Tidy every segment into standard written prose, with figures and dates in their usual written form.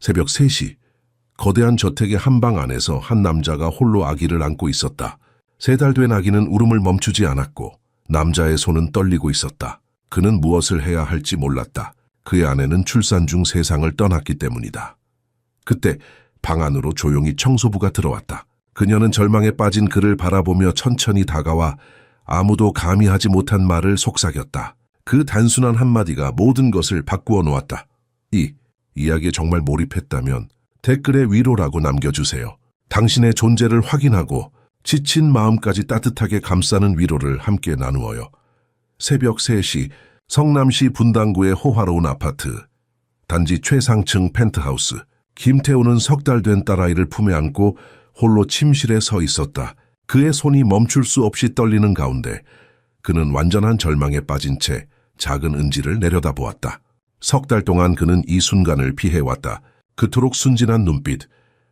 새벽 3시, 거대한 저택의 한방 안에서 한 남자가 홀로 아기를 안고 있었다. 3달 된 아기는 울음을 멈추지 않았고 남자의 손은 떨리고 있었다. 그는 무엇을 해야 할지 몰랐다. 그의 아내는 출산 중 세상을 떠났기 때문이다. 그때 방 안으로 조용히 청소부가 들어왔다. 그녀는 절망에 빠진 그를 바라보며 천천히 다가와 아무도 감히 하지 못한 말을 속삭였다. 그 단순한 한마디가 모든 것을 바꾸어 놓았다. 이 이야기에 정말 몰입했다면 댓글에 위로라고 남겨주세요. 당신의 존재를 확인하고 지친 마음까지 따뜻하게 감싸는 위로를 함께 나누어요. 새벽 3시 성남시 분당구의 호화로운 아파트. 단지 최상층 펜트하우스. 김태우는 3달 된 딸아이를 품에 안고 홀로 침실에 서 있었다. 그의 손이 멈출 수 없이 떨리는 가운데 그는 완전한 절망에 빠진 채 작은 은지를 내려다보았다. 3달 동안 그는 이 순간을 피해왔다. 그토록 순진한 눈빛,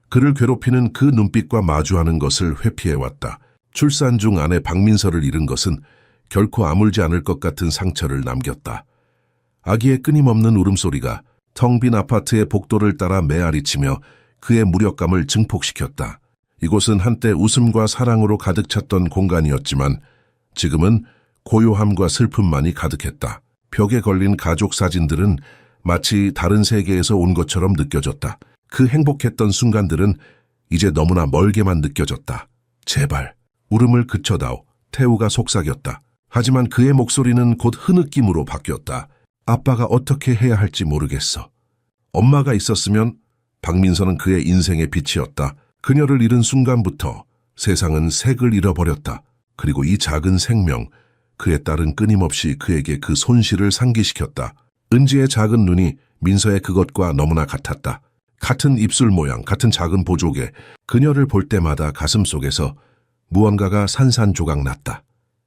그를 괴롭히는 그 눈빛과 마주하는 것을 회피해왔다. 출산 중 아내 박민서를 잃은 것은 결코 아물지 않을 것 같은 상처를 남겼다. 아기의 끊임없는 울음소리가 텅 빈 아파트의 복도를 따라 메아리치며 그의 무력감을 증폭시켰다. 이곳은 한때 웃음과 사랑으로 가득 찼던 공간이었지만 지금은 고요함과 슬픔만이 가득했다. 벽에 걸린 가족 사진들은 마치 다른 세계에서 온 것처럼 느껴졌다. 그 행복했던 순간들은 이제 너무나 멀게만 느껴졌다. 제발, 울음을 그쳐다오. 태우가 속삭였다. 하지만 그의 목소리는 곧 흐느낌으로 바뀌었다. 아빠가 어떻게 해야 할지 모르겠어. 엄마가 있었으면. 박민서는 그의 인생의 빛이었다. 그녀를 잃은 순간부터 세상은 색을 잃어버렸다. 그리고 이 작은 생명, 그의 딸은 끊임없이 그에게 그 손실을 상기시켰다. 은지의 작은 눈이 민서의 그것과 너무나 같았다. 같은 입술 모양, 같은 작은 보조개. 그녀를 볼 때마다 가슴속에서 무언가가 산산조각 났다.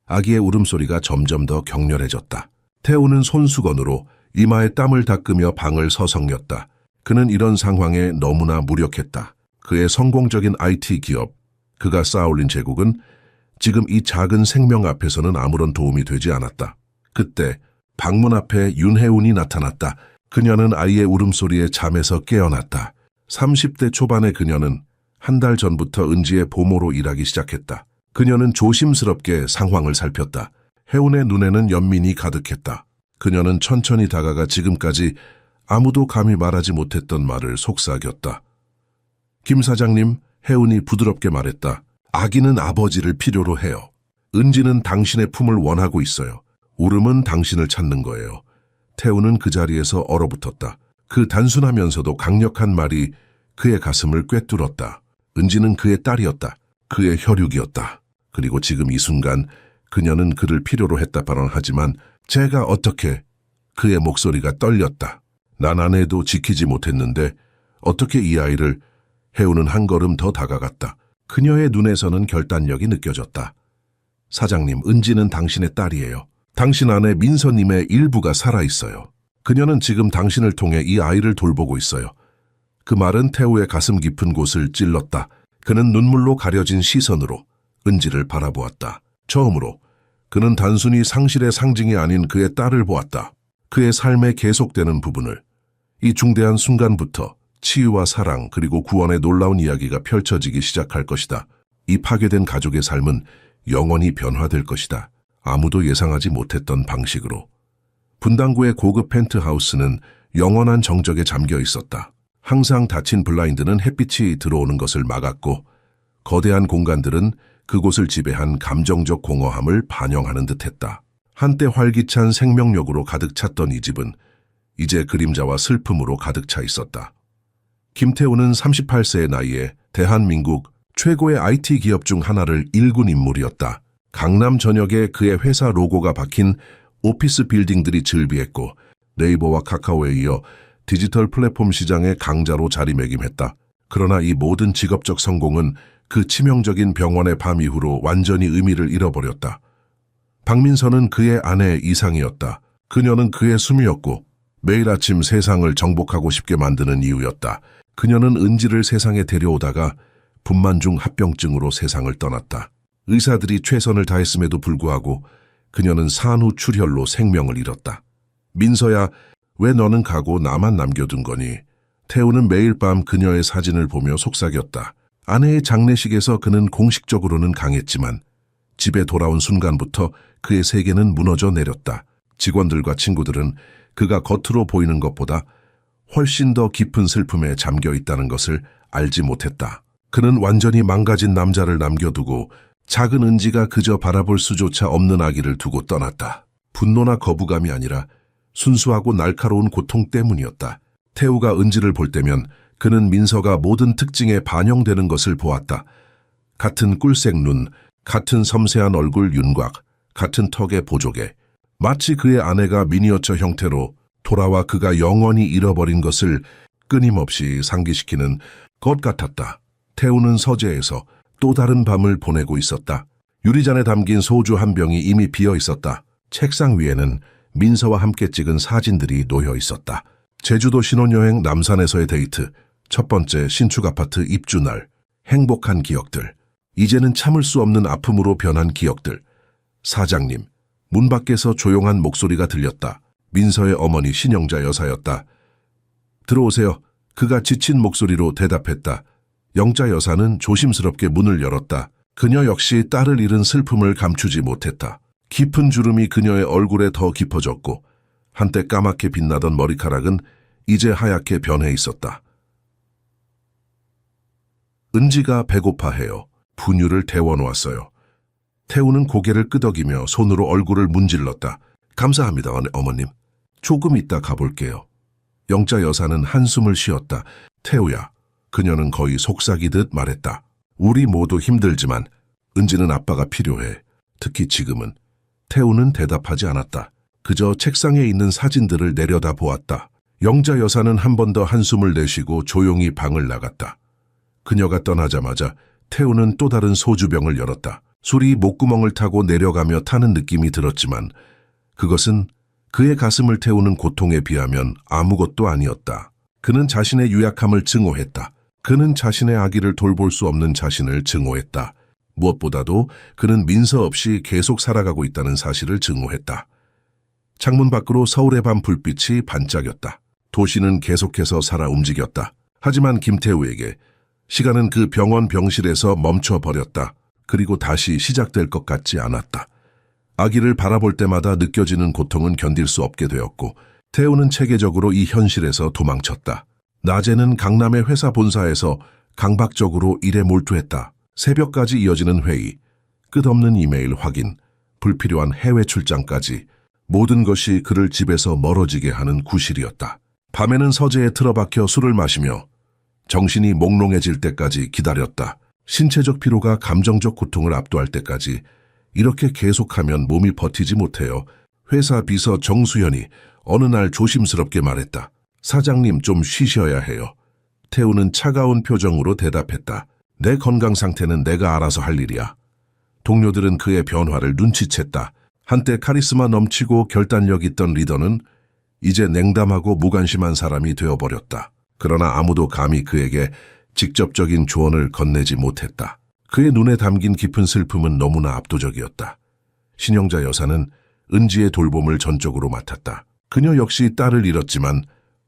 아기의 울음소리가 점점 더 격렬해졌다. 태우는 손수건으로 이마에 땀을 닦으며 방을 서성였다. 그는 이런 상황에 너무나 무력했다. 그의 성공적인 IT 기업, 그가 쌓아올린 제국은 지금 이 작은 생명 앞에서는 아무런 도움이 되지 않았다. 그때 방문 앞에 윤혜운이 나타났다. 그녀는 아이의 울음소리에 잠에서 깨어났다. 30대 초반의 그녀는 한 달 전부터 은지의 보모로 일하기 시작했다. 그녀는 조심스럽게 상황을 살폈다. 혜운의 눈에는 연민이 가득했다. 그녀는 천천히 다가가 지금까지 아무도 감히 말하지 못했던 말을 속삭였다. 김 사장님, 혜운이 부드럽게 말했다. 아기는 아버지를 필요로 해요. 은지는 당신의 품을 원하고 있어요. 울음은 당신을 찾는 거예요. 태우는 그 자리에서 얼어붙었다. 그 단순하면서도 강력한 말이 그의 가슴을 꿰뚫었다. 은지는 그의 딸이었다. 그의 혈육이었다. 그리고 지금 이 순간 그녀는 그를 필요로 했다 발언하지만 제가 어떻게 그의 목소리가 떨렸다. 난 아내도 지키지 못했는데 어떻게 이 아이를. 혜우는 한 걸음 더 다가갔다. 그녀의 눈에서는 결단력이 느껴졌다. 사장님, 은지는 당신의 딸이에요. 당신 아내 민서님의 일부가 살아있어요. 그녀는 지금 당신을 통해 이 아이를 돌보고 있어요. 그 말은 태우의 가슴 깊은 곳을 찔렀다. 그는 눈물로 가려진 시선으로 은지를 바라보았다. 처음으로 그는 단순히 상실의 상징이 아닌 그의 딸을 보았다. 그의 삶에 계속되는 부분을. 이 중대한 순간부터 치유와 사랑 그리고 구원의 놀라운 이야기가 펼쳐지기 시작할 것이다. 이 파괴된 가족의 삶은 영원히 변화될 것이다. 아무도 예상하지 못했던 방식으로. 분당구의 고급 펜트하우스는 영원한 정적에 잠겨 있었다. 항상 닫힌 블라인드는 햇빛이 들어오는 것을 막았고 거대한 공간들은 그곳을 지배한 감정적 공허함을 반영하는 듯했다. 한때 활기찬 생명력으로 가득 찼던 이 집은 이제 그림자와 슬픔으로 가득 차 있었다. 김태우는 38세의 나이에 대한민국 최고의 IT 기업 중 하나를 일군 인물이었다. 강남 전역에 그의 회사 로고가 박힌 오피스 빌딩들이 즐비했고 네이버와 카카오에 이어 디지털 플랫폼 시장의 강자로 자리매김했다. 그러나 이 모든 직업적 성공은 그 치명적인 병원의 밤 이후로 완전히 의미를 잃어버렸다. 박민서는 그의 아내의 이상이었다. 그녀는 그의 숨이었고 매일 아침 세상을 정복하고 싶게 만드는 이유였다. 그녀는 은지를 세상에 데려오다가 분만 중 합병증으로 세상을 떠났다. 의사들이 최선을 다했음에도 불구하고 그녀는 산후 출혈로 생명을 잃었다. 민서야, 왜 너는 가고 나만 남겨둔 거니? 태우는 매일 밤 그녀의 사진을 보며 속삭였다. 아내의 장례식에서 그는 공식적으로는 강했지만 집에 돌아온 순간부터 그의 세계는 무너져 내렸다. 직원들과 친구들은 그가 겉으로 보이는 것보다 훨씬 더 깊은 슬픔에 잠겨 있다는 것을 알지 못했다. 그는 완전히 망가진 남자를 남겨두고 작은 은지가 그저 바라볼 수조차 없는 아기를 두고 떠났다. 분노나 거부감이 아니라 순수하고 날카로운 고통 때문이었다. 태우가 은지를 볼 때면 그는 민서가 모든 특징에 반영되는 것을 보았다. 같은 꿀색 눈, 같은 섬세한 얼굴 윤곽, 같은 턱의 보조개. 마치 그의 아내가 미니어처 형태로 돌아와 그가 영원히 잃어버린 것을 끊임없이 상기시키는 것 같았다. 태우는 서재에서 또 다른 밤을 보내고 있었다. 유리잔에 담긴 소주 한 병이 이미 비어 있었다. 책상 위에는 민서와 함께 찍은 사진들이 놓여 있었다. 제주도 신혼여행 남산에서의 데이트, 첫 번째 신축 아파트 입주 날, 행복한 기억들, 이제는 참을 수 없는 아픔으로 변한 기억들. 사장님, 문 밖에서 조용한 목소리가 들렸다. 민서의 어머니 신영자 여사였다. 들어오세요. 그가 지친 목소리로 대답했다. 영자 여사는 조심스럽게 문을 열었다. 그녀 역시 딸을 잃은 슬픔을 감추지 못했다. 깊은 주름이 그녀의 얼굴에 더 깊어졌고 한때 까맣게 빛나던 머리카락은 이제 하얗게 변해 있었다. 은지가 배고파해요. 분유를 데워놓았어요. 태우는 고개를 끄덕이며 손으로 얼굴을 문질렀다. 감사합니다, 어머님. 조금 있다 가볼게요. 영자 여사는 한숨을 쉬었다. 태우야, 그녀는 거의 속삭이듯 말했다. 우리 모두 힘들지만 은지는 아빠가 필요해. 특히 지금은. 태우는 대답하지 않았다. 그저 책상에 있는 사진들을 내려다보았다. 영자 여사는 한 번 더 한숨을 내쉬고 조용히 방을 나갔다. 그녀가 떠나자마자 태우는 또 다른 소주병을 열었다. 술이 목구멍을 타고 내려가며 타는 느낌이 들었지만 그것은 그의 가슴을 태우는 고통에 비하면 아무것도 아니었다. 그는 자신의 유약함을 증오했다. 그는 자신의 아기를 돌볼 수 없는 자신을 증오했다. 무엇보다도 그는 민서 없이 계속 살아가고 있다는 사실을 증오했다. 창문 밖으로 서울의 밤 불빛이 반짝였다. 도시는 계속해서 살아 움직였다. 하지만 김태우에게 시간은 그 병원 병실에서 멈춰버렸다. 그리고 다시 시작될 것 같지 않았다. 아기를 바라볼 때마다 느껴지는 고통은 견딜 수 없게 되었고 태우는 체계적으로 이 현실에서 도망쳤다. 낮에는 강남의 회사 본사에서 강박적으로 일에 몰두했다. 새벽까지 이어지는 회의, 끝없는 이메일 확인, 불필요한 해외 출장까지 모든 것이 그를 집에서 멀어지게 하는 구실이었다. 밤에는 서재에 틀어박혀 술을 마시며 정신이 몽롱해질 때까지 기다렸다. 신체적 피로가 감정적 고통을 압도할 때까지 이렇게 계속하면 몸이 버티지 못해요. 회사 비서 정수현이 어느 날 조심스럽게 말했다. 사장님 좀 쉬셔야 해요. 태우는 차가운 표정으로 대답했다. 내 건강 상태는 내가 알아서 할 일이야. 동료들은 그의 변화를 눈치챘다. 한때 카리스마 넘치고 결단력 있던 리더는 이제 냉담하고 무관심한 사람이 되어버렸다. 그러나 아무도 감히 그에게 직접적인 조언을 건네지 못했다. 그의 눈에 담긴 깊은 슬픔은 너무나 압도적이었다. 신영자 여사는 은지의 돌봄을 전적으로 맡았다. 그녀 역시 딸을 잃었지만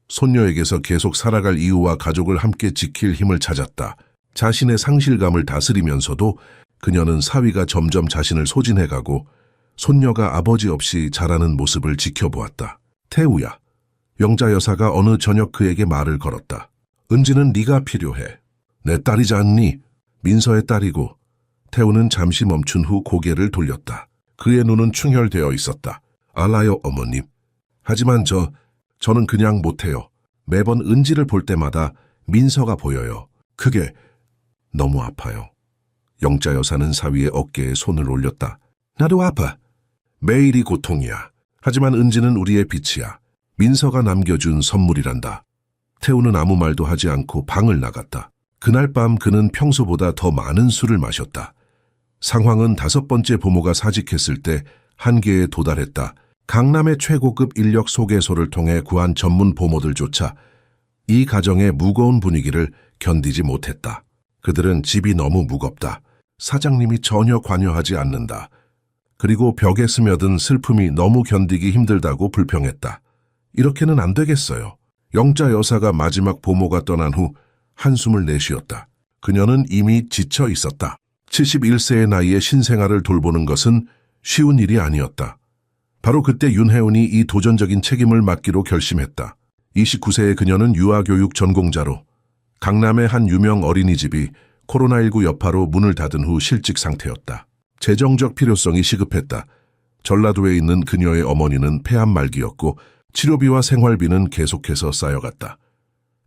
손녀에게서 계속 살아갈 이유와 가족을 함께 지킬 힘을 찾았다. 자신의 상실감을 다스리면서도 그녀는 사위가 점점 자신을 소진해가고 손녀가 아버지 없이 자라는 모습을 지켜보았다. 태우야, 영자 여사가 어느 저녁 그에게 말을 걸었다. 은지는 네가 필요해. 내 딸이지 않니? 민서의 딸이고. 태우는 잠시 멈춘 후 고개를 돌렸다. 그의 눈은 충혈되어 있었다. 알아요, 어머님. 하지만 저는 그냥 못해요. 매번 은지를 볼 때마다 민서가 보여요. 그게 너무 아파요. 영자 여사는 사위의 어깨에 손을 올렸다. 나도 아파. 매일이 고통이야. 하지만 은지는 우리의 빛이야. 민서가 남겨준 선물이란다. 태우는 아무 말도 하지 않고 방을 나갔다. 그날 밤 그는 평소보다 더 많은 술을 마셨다. 상황은 5번째 부모가 사직했을 때 한계에 도달했다. 강남의 최고급 인력 소개소를 통해 구한 전문 보모들조차 이 가정의 무거운 분위기를 견디지 못했다. 그들은 집이 너무 무겁다. 사장님이 전혀 관여하지 않는다. 그리고 벽에 스며든 슬픔이 너무 견디기 힘들다고 불평했다. 이렇게는 안 되겠어요. 영자 여사가 마지막 보모가 떠난 후 한숨을 내쉬었다. 그녀는 이미 지쳐 있었다. 71세의 나이에 신생아를 돌보는 것은 쉬운 일이 아니었다. 바로 그때 윤혜운이 이 도전적인 책임을 맡기로 결심했다. 29세의 그녀는 유아교육 전공자로 강남의 한 유명 어린이집이 코로나19 여파로 문을 닫은 후 실직 상태였다. 재정적 필요성이 시급했다. 전라도에 있는 그녀의 어머니는 폐암 말기였고 치료비와 생활비는 계속해서 쌓여갔다.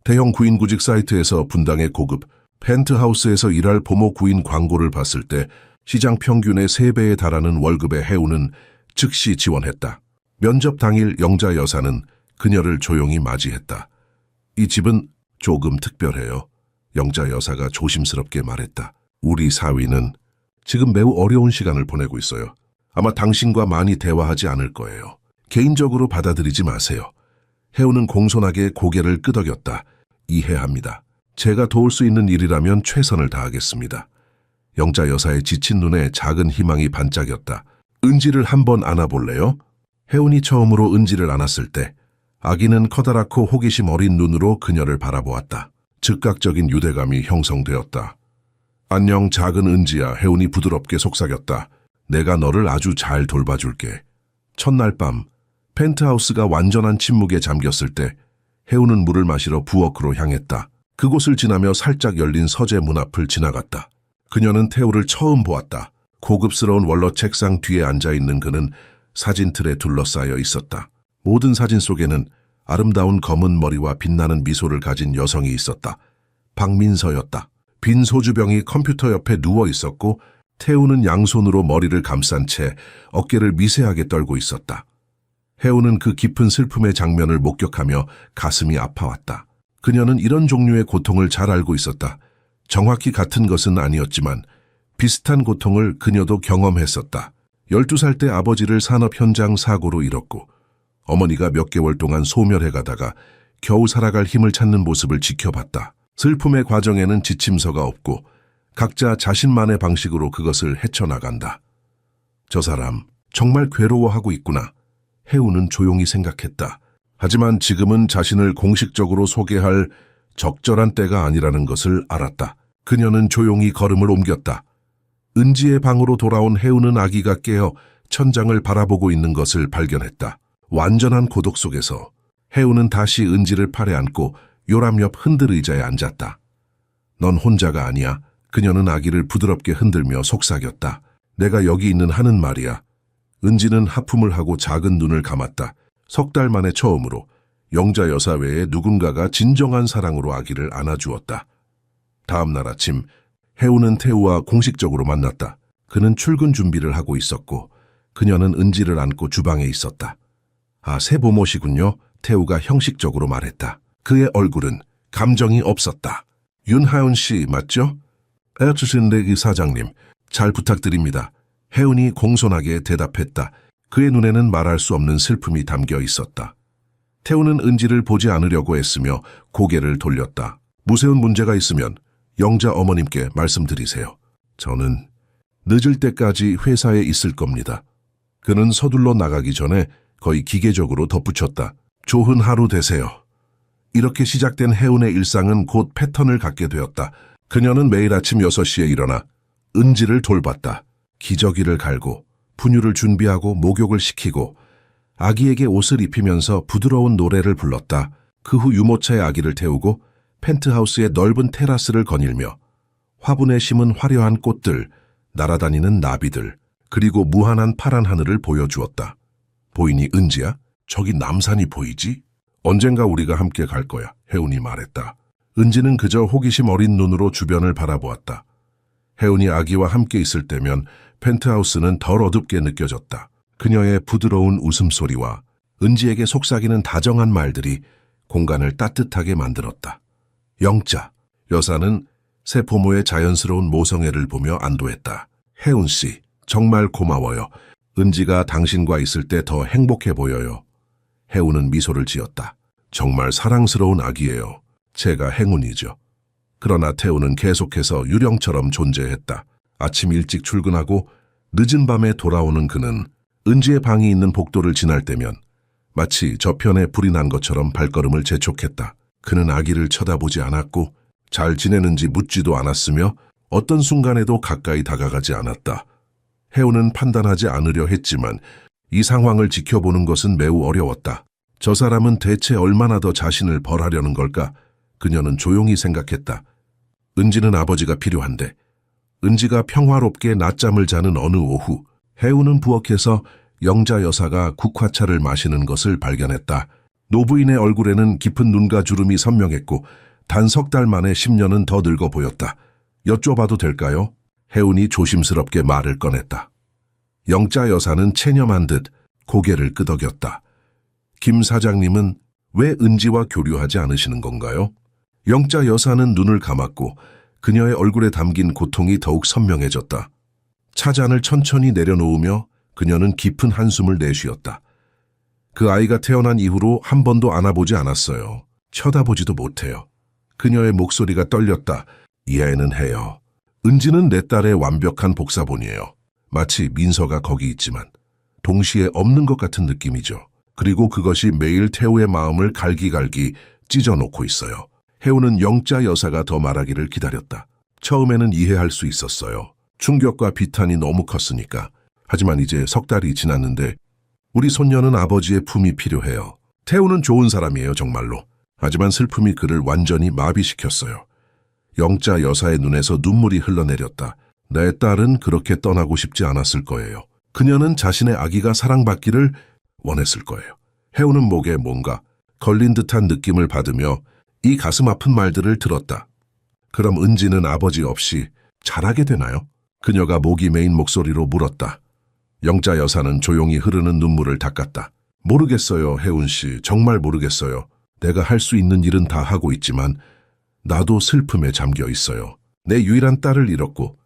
대형 구인 구직 사이트에서 분당의 고급 펜트하우스에서 일할 보모 구인 광고를 봤을 때 시장 평균의 3배에 달하는 월급의 혜우는 즉시 지원했다. 면접 당일 영자 여사는 그녀를 조용히 맞이했다. 이 집은 조금 특별해요. 영자 여사가 조심스럽게 말했다. 우리 사위는 지금 매우 어려운 시간을 보내고 있어요. 아마 당신과 많이 대화하지 않을 거예요. 개인적으로 받아들이지 마세요. 혜우는 공손하게 고개를 끄덕였다. 이해합니다. 제가 도울 수 있는 일이라면 최선을 다하겠습니다. 영자 여사의 지친 눈에 작은 희망이 반짝였다. 은지를 한번 안아볼래요? 혜운이 처음으로 은지를 안았을 때 아기는 커다랗고 호기심 어린 눈으로 그녀를 바라보았다. 즉각적인 유대감이 형성되었다. 안녕 작은 은지야. 혜운이 부드럽게 속삭였다. 내가 너를 아주 잘 돌봐줄게. 첫날 밤 펜트하우스가 완전한 침묵에 잠겼을 때 혜운은 물을 마시러 부엌으로 향했다. 그곳을 지나며 살짝 열린 서재 문 앞을 지나갔다. 그녀는 태우를 처음 보았다. 고급스러운 원로 책상 뒤에 앉아있는 그는 사진틀에 둘러싸여 있었다. 모든 사진 속에는 아름다운 검은 머리와 빛나는 미소를 가진 여성이 있었다. 박민서였다. 빈 소주병이 컴퓨터 옆에 누워 있었고 태우는 양손으로 머리를 감싼 채 어깨를 미세하게 떨고 있었다. 혜우는 그 깊은 슬픔의 장면을 목격하며 가슴이 아파왔다. 그녀는 이런 종류의 고통을 잘 알고 있었다. 정확히 같은 것은 아니었지만 비슷한 고통을 그녀도 경험했었다. 12살 때 아버지를 산업 현장 사고로 잃었고 어머니가 몇 개월 동안 소멸해 가다가 겨우 살아갈 힘을 찾는 모습을 지켜봤다. 슬픔의 과정에는 지침서가 없고 각자 자신만의 방식으로 그것을 헤쳐나간다. 저 사람 정말 괴로워하고 있구나. 혜우는 조용히 생각했다. 하지만 지금은 자신을 공식적으로 소개할 적절한 때가 아니라는 것을 알았다. 그녀는 조용히 걸음을 옮겼다. 은지의 방으로 돌아온 혜우는 아기가 깨어 천장을 바라보고 있는 것을 발견했다. 완전한 고독 속에서 혜우는 다시 은지를 팔에 안고 요람 옆 흔들 의자에 앉았다. 넌 혼자가 아니야. 그녀는 아기를 부드럽게 흔들며 속삭였다. 내가 여기 있는 한은 말이야. 은지는 하품을 하고 작은 눈을 감았다. 3달 만에 처음으로 영자 여사 외에 누군가가 진정한 사랑으로 아기를 안아주었다. 다음 날 아침 혜우는 태우와 공식적으로 만났다. 그는 출근 준비를 하고 있었고 그녀는 은지를 안고 주방에 있었다. 아, 새 보모시군요. 태우가 형식적으로 말했다. 그의 얼굴은 감정이 없었다. 윤하윤 씨 맞죠? 주신대기 사장님, 잘 부탁드립니다. 혜운이 공손하게 대답했다. 그의 눈에는 말할 수 없는 슬픔이 담겨 있었다. 태우는 은지를 보지 않으려고 애쓰며 고개를 돌렸다. 무세운 문제가 있으면 영자 어머님께 말씀드리세요. 저는 늦을 때까지 회사에 있을 겁니다. 그는 서둘러 나가기 전에 거의 기계적으로 덧붙였다. 좋은 하루 되세요. 이렇게 시작된 혜운의 일상은 곧 패턴을 갖게 되었다. 그녀는 매일 아침 6시에 일어나 은지를 돌봤다. 기저귀를 갈고 분유를 준비하고 목욕을 시키고 아기에게 옷을 입히면서 부드러운 노래를 불렀다. 그 후 유모차에 아기를 태우고 펜트하우스의 넓은 테라스를 거닐며 화분에 심은 화려한 꽃들, 날아다니는 나비들, 그리고 무한한 파란 하늘을 보여주었다. 보이니 은지야? 저기 남산이 보이지? 언젠가 우리가 함께 갈 거야. 혜운이 말했다. 은지는 그저 호기심 어린 눈으로 주변을 바라보았다. 혜운이 아기와 함께 있을 때면 펜트하우스는 덜 어둡게 느껴졌다. 그녀의 부드러운 웃음소리와 은지에게 속삭이는 다정한 말들이 공간을 따뜻하게 만들었다. 영자 여사는 새 부모의 자연스러운 모성애를 보며 안도했다. 혜운 씨, 정말 고마워요. 은지가 당신과 있을 때 더 행복해 보여요. 혜운은 미소를 지었다. 정말 사랑스러운 아기예요. 제가 행운이죠. 그러나 태우는 계속해서 유령처럼 존재했다. 아침 일찍 출근하고 늦은 밤에 돌아오는 그는 은지의 방이 있는 복도를 지날 때면 마치 저편에 불이 난 것처럼 발걸음을 재촉했다. 그는 아기를 쳐다보지 않았고 잘 지내는지 묻지도 않았으며 어떤 순간에도 가까이 다가가지 않았다. 혜우는 판단하지 않으려 했지만 이 상황을 지켜보는 것은 매우 어려웠다. 저 사람은 대체 얼마나 더 자신을 벌하려는 걸까? 그녀는 조용히 생각했다. 은지는 아버지가 필요한데. 은지가 평화롭게 낮잠을 자는 어느 오후, 혜우는 부엌에서 영자 여사가 국화차를 마시는 것을 발견했다. 노부인의 얼굴에는 깊은 눈과 주름이 선명했고 단 석 달 만에 10년은 더 늙어 보였다. 여쭤봐도 될까요? 혜운이 조심스럽게 말을 꺼냈다. 영자 여사는 체념한 듯 고개를 끄덕였다. 김 사장님은 왜 은지와 교류하지 않으시는 건가요? 영자 여사는 눈을 감았고 그녀의 얼굴에 담긴 고통이 더욱 선명해졌다. 차잔을 천천히 내려놓으며 그녀는 깊은 한숨을 내쉬었다. 그 아이가 태어난 이후로 한 번도 안아보지 않았어요. 쳐다보지도 못해요. 그녀의 목소리가 떨렸다. 이해는 해요. 은지는 내 딸의 완벽한 복사본이에요. 마치 민서가 거기 있지만 동시에 없는 것 같은 느낌이죠. 그리고 그것이 매일 태우의 마음을 갈기갈기 찢어놓고 있어요. 혜우는 영자 여사가 더 말하기를 기다렸다. 처음에는 이해할 수 있었어요. 충격과 비탄이 너무 컸으니까. 하지만 이제 석 달이 지났는데 우리 손녀는 아버지의 품이 필요해요. 태우는 좋은 사람이에요, 정말로. 하지만 슬픔이 그를 완전히 마비시켰어요. 영자 여사의 눈에서 눈물이 흘러내렸다. 내 딸은 그렇게 떠나고 싶지 않았을 거예요. 그녀는 자신의 아기가 사랑받기를 원했을 거예요. 혜우는 목에 뭔가 걸린 듯한 느낌을 받으며 이 가슴 아픈 말들을 들었다. 그럼 은지는 아버지 없이 자라게 되나요? 그녀가 목이 메인 목소리로 물었다. 영자 여사는 조용히 흐르는 눈물을 닦았다. 모르겠어요, 혜운 씨. 정말 모르겠어요. 내가 할 수 있는 일은 다 하고 있지만 나도 슬픔에 잠겨 있어요. 내 유일한 딸을 잃었고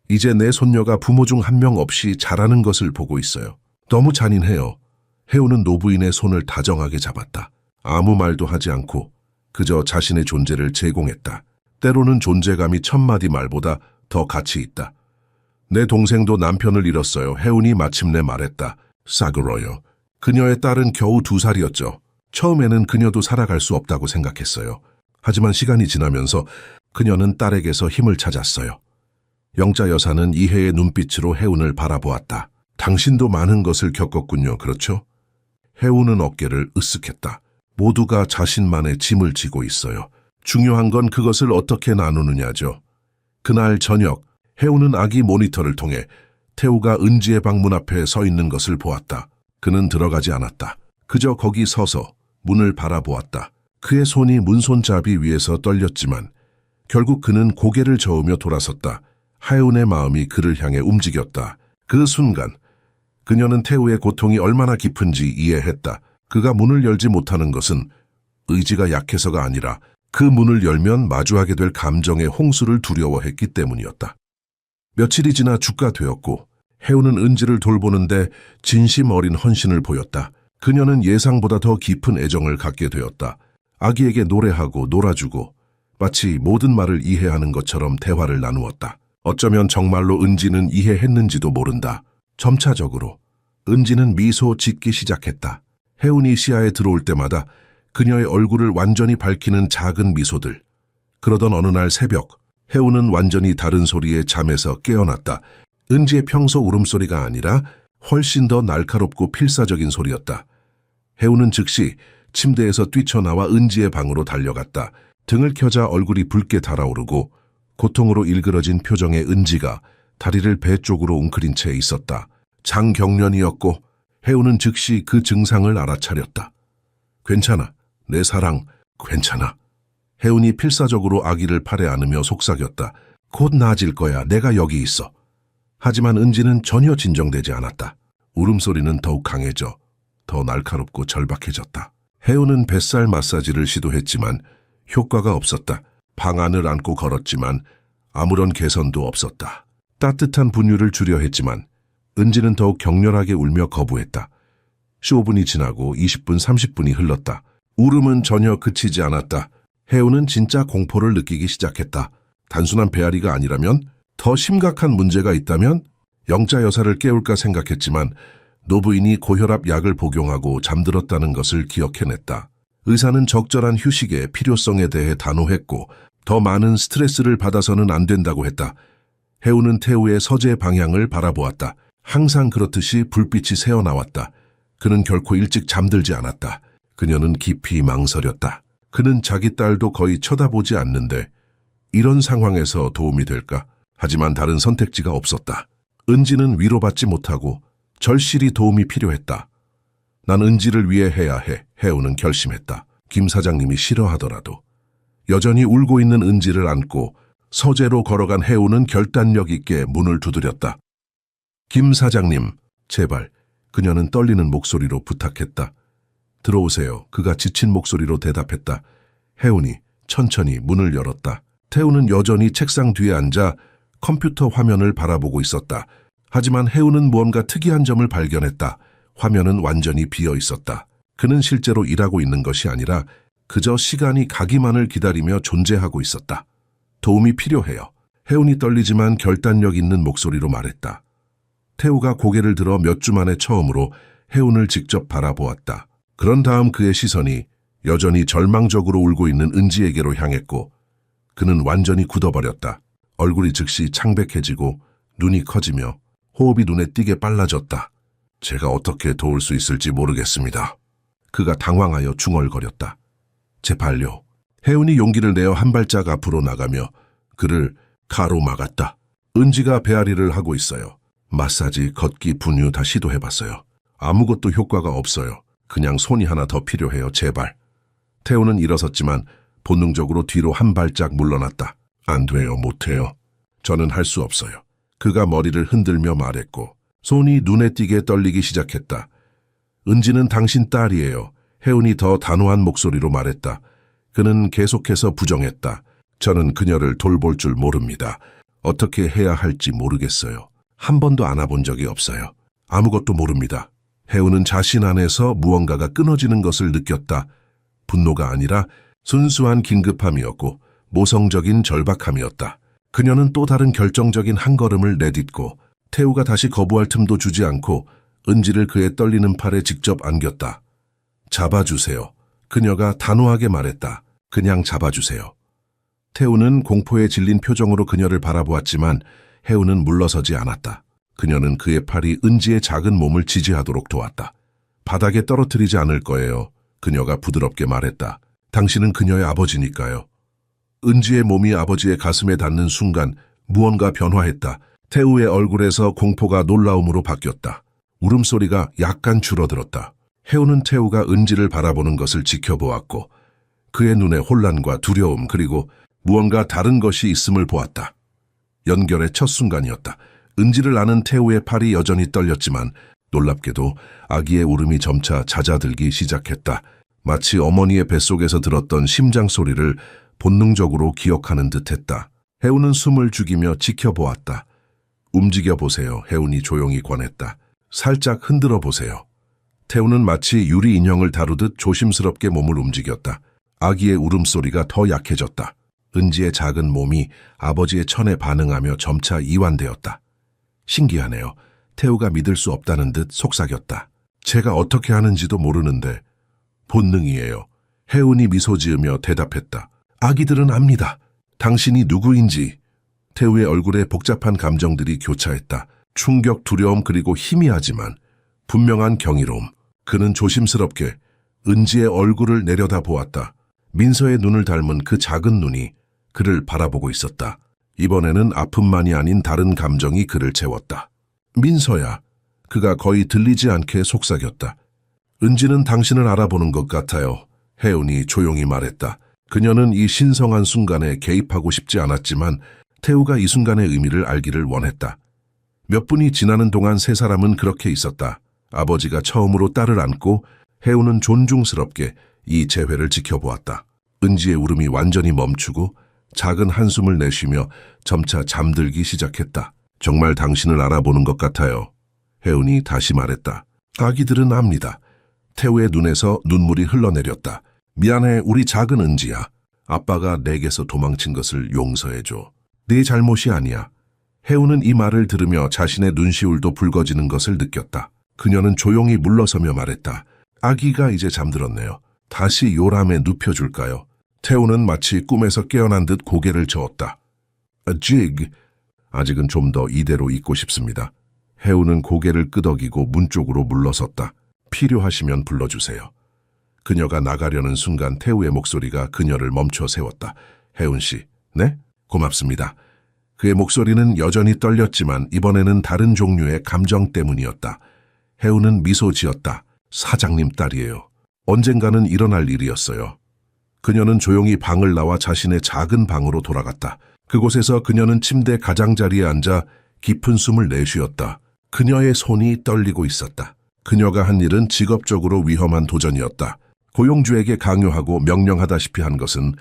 이제 내 손녀가 부모 중 한 명 없이 자라는 것을 보고 있어요. 너무 잔인해요. 혜우는 노부인의 손을 다정하게 잡았다. 아무 말도 하지 않고 그저 자신의 존재를 제공했다. 때로는 존재감이 천마디 말보다 더 가치 있다. 내 동생도 남편을 잃었어요. 혜운이 마침내 말했다. 싸구려요. 그녀의 딸은 겨우 2살이었죠. 처음에는 그녀도 살아갈 수 없다고 생각했어요. 하지만 시간이 지나면서 그녀는 딸에게서 힘을 찾았어요. 영자 여사는 이해의 눈빛으로 혜운을 바라보았다. 당신도 많은 것을 겪었군요. 그렇죠? 혜운은 어깨를 으쓱했다. 모두가 자신만의 짐을 지고 있어요. 중요한 건 그것을 어떻게 나누느냐죠. 그날 저녁, 혜운은 아기 모니터를 통해 태우가 은지의 방문 앞에 서 있는 것을 보았다. 그는 들어가지 않았다. 그저 거기 서서 문을 바라보았다. 그의 손이 문손잡이 위에서 떨렸지만 결국 그는 고개를 저으며 돌아섰다. 하윤의 마음이 그를 향해 움직였다. 그 순간 그녀는 태우의 고통이 얼마나 깊은지 이해했다. 그가 문을 열지 못하는 것은 의지가 약해서가 아니라 그 문을 열면 마주하게 될 감정의 홍수를 두려워했기 때문이었다. 며칠이 지나 주가 되었고 혜우는 은지를 돌보는데 진심 어린 헌신을 보였다. 그녀는 예상보다 더 깊은 애정을 갖게 되었다. 아기에게 노래하고 놀아주고 마치 모든 말을 이해하는 것처럼 대화를 나누었다. 어쩌면 정말로 은지는 이해했는지도 모른다. 점차적으로 은지는 미소 짓기 시작했다. 혜운이 시야에 들어올 때마다 그녀의 얼굴을 완전히 밝히는 작은 미소들. 그러던 어느 날 새벽, 혜운은 완전히 다른 소리에 잠에서 깨어났다. 은지의 평소 울음소리가 아니라 훨씬 더 날카롭고 필사적인 소리였다. 혜운은 즉시 침대에서 뛰쳐나와 은지의 방으로 달려갔다. 등을 켜자 얼굴이 붉게 달아오르고 고통으로 일그러진 표정의 은지가 다리를 배 쪽으로 웅크린 채 있었다. 장경련이었고 혜운은 즉시 그 증상을 알아차렸다. 괜찮아. 내 사랑, 괜찮아. 혜운이 필사적으로 아기를 팔에 안으며 속삭였다. 곧 나아질 거야. 내가 여기 있어. 하지만 은지는 전혀 진정되지 않았다. 울음소리는 더욱 강해져 더 날카롭고 절박해졌다. 혜운은 뱃살 마사지를 시도했지만 효과가 없었다. 방 안을 안고 걸었지만 아무런 개선도 없었다. 따뜻한 분유를 주려 했지만 은지는 더욱 격렬하게 울며 거부했다. 15분이 지나고 20분, 30분이 흘렀다. 울음은 전혀 그치지 않았다. 혜운은 진짜 공포를 느끼기 시작했다. 단순한 배앓이가 아니라면, 더 심각한 문제가 있다면 영자 여사를 깨울까 생각했지만 노부인이 고혈압 약을 복용하고 잠들었다는 것을 기억해냈다. 의사는 적절한 휴식의 필요성에 대해 단호했고 더 많은 스트레스를 받아서는 안 된다고 했다. 해우는 태우의 서재 방향을 바라보았다. 항상 그렇듯이 불빛이 새어나왔다. 그는 결코 일찍 잠들지 않았다. 그녀는 깊이 망설였다. 그는 자기 딸도 거의 쳐다보지 않는데 이런 상황에서 도움이 될까? 하지만 다른 선택지가 없었다. 은지는 위로받지 못하고 절실히 도움이 필요했다. 난 은지를 위해 해야 해. 해우는 결심했다. 김 사장님이 싫어하더라도. 여전히 울고 있는 은지를 안고 서재로 걸어간 해우는 결단력 있게 문을 두드렸다. 김 사장님, 제발. 그녀는 떨리는 목소리로 부탁했다. 들어오세요. 그가 지친 목소리로 대답했다. 해운이 천천히 문을 열었다. 태우는 여전히 책상 뒤에 앉아 컴퓨터 화면을 바라보고 있었다. 하지만 해운은 무언가 특이한 점을 발견했다. 화면은 완전히 비어 있었다. 그는 실제로 일하고 있는 것이 아니라 그저 시간이 가기만을 기다리며 존재하고 있었다. 도움이 필요해요. 해운이 떨리지만 결단력 있는 목소리로 말했다. 태우가 고개를 들어 몇 주 만에 처음으로 해운을 직접 바라보았다. 그런 다음 그의 시선이 여전히 절망적으로 울고 있는 은지에게로 향했고 그는 완전히 굳어버렸다. 얼굴이 즉시 창백해지고 눈이 커지며 호흡이 눈에 띄게 빨라졌다. 제가 어떻게 도울 수 있을지 모르겠습니다. 그가 당황하여 중얼거렸다. 제발요. 해운이 용기를 내어 한 발짝 앞으로 나가며 그를 가로막았다. 은지가 배앓이를 하고 있어요. 마사지, 걷기, 분유 다 시도해봤어요. 아무것도 효과가 없어요. 그냥 손이 하나 더 필요해요. 제발. 태우는 일어섰지만 본능적으로 뒤로 한 발짝 물러났다. 안 돼요. 못해요. 저는 할 수 없어요. 그가 머리를 흔들며 말했고 손이 눈에 띄게 떨리기 시작했다. 은지는 당신 딸이에요. 해운이 더 단호한 목소리로 말했다. 그는 계속해서 부정했다. 저는 그녀를 돌볼 줄 모릅니다. 어떻게 해야 할지 모르겠어요. 한 번도 안아본 적이 없어요. 아무것도 모릅니다. 해운은 자신 안에서 무언가가 끊어지는 것을 느꼈다. 분노가 아니라 순수한 긴급함이었고 모성적인 절박함이었다. 그녀는 또 다른 결정적인 한 걸음을 내딛고 태우가 다시 거부할 틈도 주지 않고 은지를 그의 떨리는 팔에 직접 안겼다. 잡아주세요. 그녀가 단호하게 말했다. 그냥 잡아주세요. 태우는 공포에 질린 표정으로 그녀를 바라보았지만 해우는 물러서지 않았다. 그녀는 그의 팔이 은지의 작은 몸을 지지하도록 도왔다. 바닥에 떨어뜨리지 않을 거예요. 그녀가 부드럽게 말했다. 당신은 그녀의 아버지니까요. 은지의 몸이 아버지의 가슴에 닿는 순간 무언가 변화했다. 태우의 얼굴에서 공포가 놀라움으로 바뀌었다. 울음소리가 약간 줄어들었다. 해우는 태우가 은지를 바라보는 것을 지켜보았고 그의 눈에 혼란과 두려움 그리고 무언가 다른 것이 있음을 보았다. 연결의 첫 순간이었다. 은지를 아는 태우의 팔이 여전히 떨렸지만 놀랍게도 아기의 울음이 점차 잦아들기 시작했다. 마치 어머니의 뱃속에서 들었던 심장 소리를 본능적으로 기억하는 듯했다. 해운은 숨을 죽이며 지켜보았다. 움직여 보세요. 해운이 조용히 권했다. 살짝 흔들어 보세요. 태우는 마치 유리 인형을 다루듯 조심스럽게 몸을 움직였다. 아기의 울음소리가 더 약해졌다. 은지의 작은 몸이 아버지의 천에 반응하며 점차 이완되었다. 신기하네요. 태우가 믿을 수 없다는 듯 속삭였다. 제가 어떻게 하는지도 모르는데 본능이에요. 해운이 미소 지으며 대답했다. 아기들은 압니다. 당신이 누구인지. 태우의 얼굴에 복잡한 감정들이 교차했다. 충격, 두려움 그리고 희미하지만 분명한 경이로움. 그는 조심스럽게 은지의 얼굴을 내려다보았다. 민서의 눈을 닮은 그 작은 눈이 그를 바라보고 있었다. 이번에는 아픔만이 아닌 다른 감정이 그를 채웠다. 민서야. 그가 거의 들리지 않게 속삭였다. 은지는 당신을 알아보는 것 같아요. 해운이 조용히 말했다. 그녀는 이 신성한 순간에 개입하고 싶지 않았지만 태우가 이 순간의 의미를 알기를 원했다. 몇 분이 지나는 동안 세 사람은 그렇게 있었다. 아버지가 처음으로 딸을 안고 해운은 존중스럽게 이 재회를 지켜보았다. 은지의 울음이 완전히 멈추고 작은 한숨을 내쉬며 점차 잠들기 시작했다. 정말 당신을 알아보는 것 같아요. 해운이 다시 말했다. 아기들은 압니다. 태우의 눈에서 눈물이 흘러내렸다. 미안해, 우리 작은 은지야. 아빠가 내게서 도망친 것을 용서해줘. 네 잘못이 아니야. 해운은 이 말을 들으며 자신의 눈시울도 붉어지는 것을 느꼈다. 그녀는 조용히 물러서며 말했다. 아기가 이제 잠들었네요. 다시 요람에 눕혀줄까요? 태우는 마치 꿈에서 깨어난 듯 고개를 저었다. 직, 아직은 좀 더 이대로 있고 싶습니다. 해우는 고개를 끄덕이고 문 쪽으로 물러섰다. 필요하시면 불러주세요. 그녀가 나가려는 순간 태우의 목소리가 그녀를 멈춰 세웠다. 혜운 씨, 네? 고맙습니다. 그의 목소리는 여전히 떨렸지만 이번에는 다른 종류의 감정 때문이었다. 혜우는 미소 지었다. 사장님 딸이에요. 언젠가는 일어날 일이었어요. 그녀는 조용히 방을 나와 자신의 작은 방으로 돌아갔다. 그곳에서 그녀는 침대 가장자리에 앉아 깊은 숨을 내쉬었다. 그녀의 손이 떨리고 있었다. 그녀가 한 일은 직업적으로 위험한 도전이었다. 고용주에게 강요하고 명령하다시피 한 것은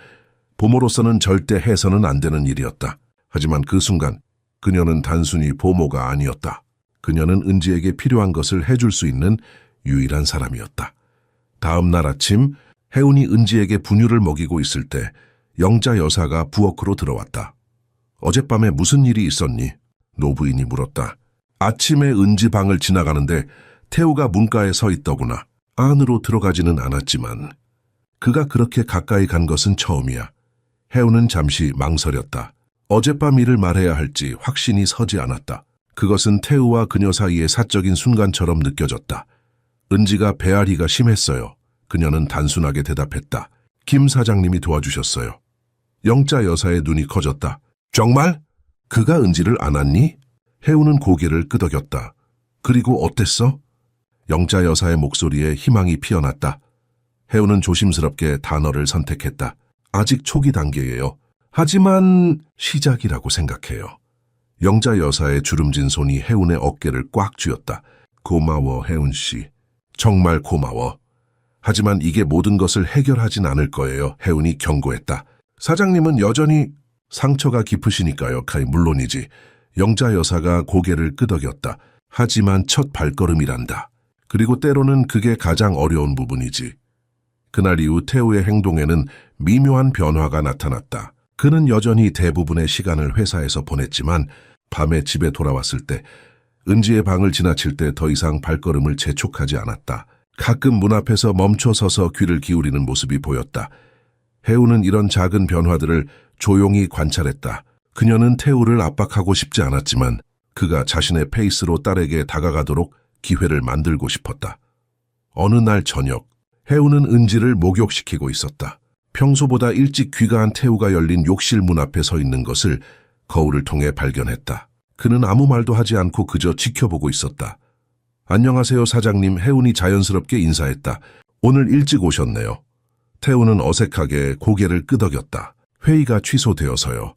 부모로서는 절대 해서는 안 되는 일이었다. 하지만 그 순간 그녀는 단순히 보모가 아니었다. 그녀는 은지에게 필요한 것을 해줄 수 있는 유일한 사람이었다. 다음 날 아침 혜운이 은지에게 분유를 먹이고 있을 때 영자 여사가 부엌으로 들어왔다. 어젯밤에 무슨 일이 있었니? 노부인이 물었다. 아침에 은지 방을 지나가는데 태우가 문가에 서 있더구나. 안으로 들어가지는 않았지만 그가 그렇게 가까이 간 것은 처음이야. 혜운은 잠시 망설였다. 어젯밤 일을 말해야 할지 확신이 서지 않았다. 그것은 태우와 그녀 사이의 사적인 순간처럼 느껴졌다. 은지가 배앓이가 심했어요. 그녀는 단순하게 대답했다. 김 사장님이 도와주셨어요. 영자 여사의 눈이 커졌다. 정말? 그가 은지를 안았니? 혜우는 고개를 끄덕였다. 그리고 어땠어? 영자 여사의 목소리에 희망이 피어났다. 혜우는 조심스럽게 단어를 선택했다. 아직 초기 단계예요. 하지만 시작이라고 생각해요. 영자 여사의 주름진 손이 혜운의 어깨를 꽉 쥐었다. 고마워, 혜운 씨. 정말 고마워. 하지만 이게 모든 것을 해결하진 않을 거예요. 혜운이 경고했다. 사장님은 여전히 상처가 깊으시니까요. 물론이지. 영자 여사가 고개를 끄덕였다. 하지만 첫 발걸음이란다. 그리고 때로는 그게 가장 어려운 부분이지. 그날 이후 태우의 행동에는 미묘한 변화가 나타났다. 그는 여전히 대부분의 시간을 회사에서 보냈지만 밤에 집에 돌아왔을 때 은지의 방을 지나칠 때 더 이상 발걸음을 재촉하지 않았다. 가끔 문 앞에서 멈춰 서서 귀를 기울이는 모습이 보였다. 혜우는 이런 작은 변화들을 조용히 관찰했다. 그녀는 태우를 압박하고 싶지 않았지만 그가 자신의 페이스로 딸에게 다가가도록 기회를 만들고 싶었다. 어느 날 저녁, 혜우는 은지를 목욕시키고 있었다. 평소보다 일찍 귀가한 태우가 열린 욕실 문 앞에 서 있는 것을 거울을 통해 발견했다. 그는 아무 말도 하지 않고 그저 지켜보고 있었다. 안녕하세요, 사장님. 혜운이 자연스럽게 인사했다. 오늘 일찍 오셨네요. 태우는 어색하게 고개를 끄덕였다. 회의가 취소되어서요.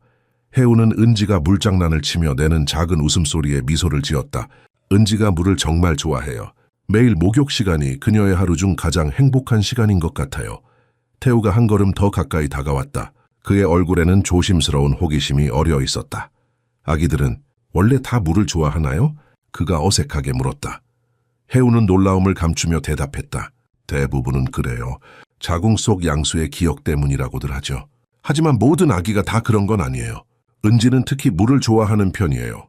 혜운은 은지가 물장난을 치며 내는 작은 웃음소리에 미소를 지었다. 은지가 물을 정말 좋아해요. 매일 목욕 시간이 그녀의 하루 중 가장 행복한 시간인 것 같아요. 태우가 한 걸음 더 가까이 다가왔다. 그의 얼굴에는 조심스러운 호기심이 어려 있었다. 아기들은 원래 다 물을 좋아하나요? 그가 어색하게 물었다. 혜우는 놀라움을 감추며 대답했다. 대부분은 그래요. 자궁 속 양수의 기억 때문이라고들 하죠. 하지만 모든 아기가 다 그런 건 아니에요. 은지는 특히 물을 좋아하는 편이에요.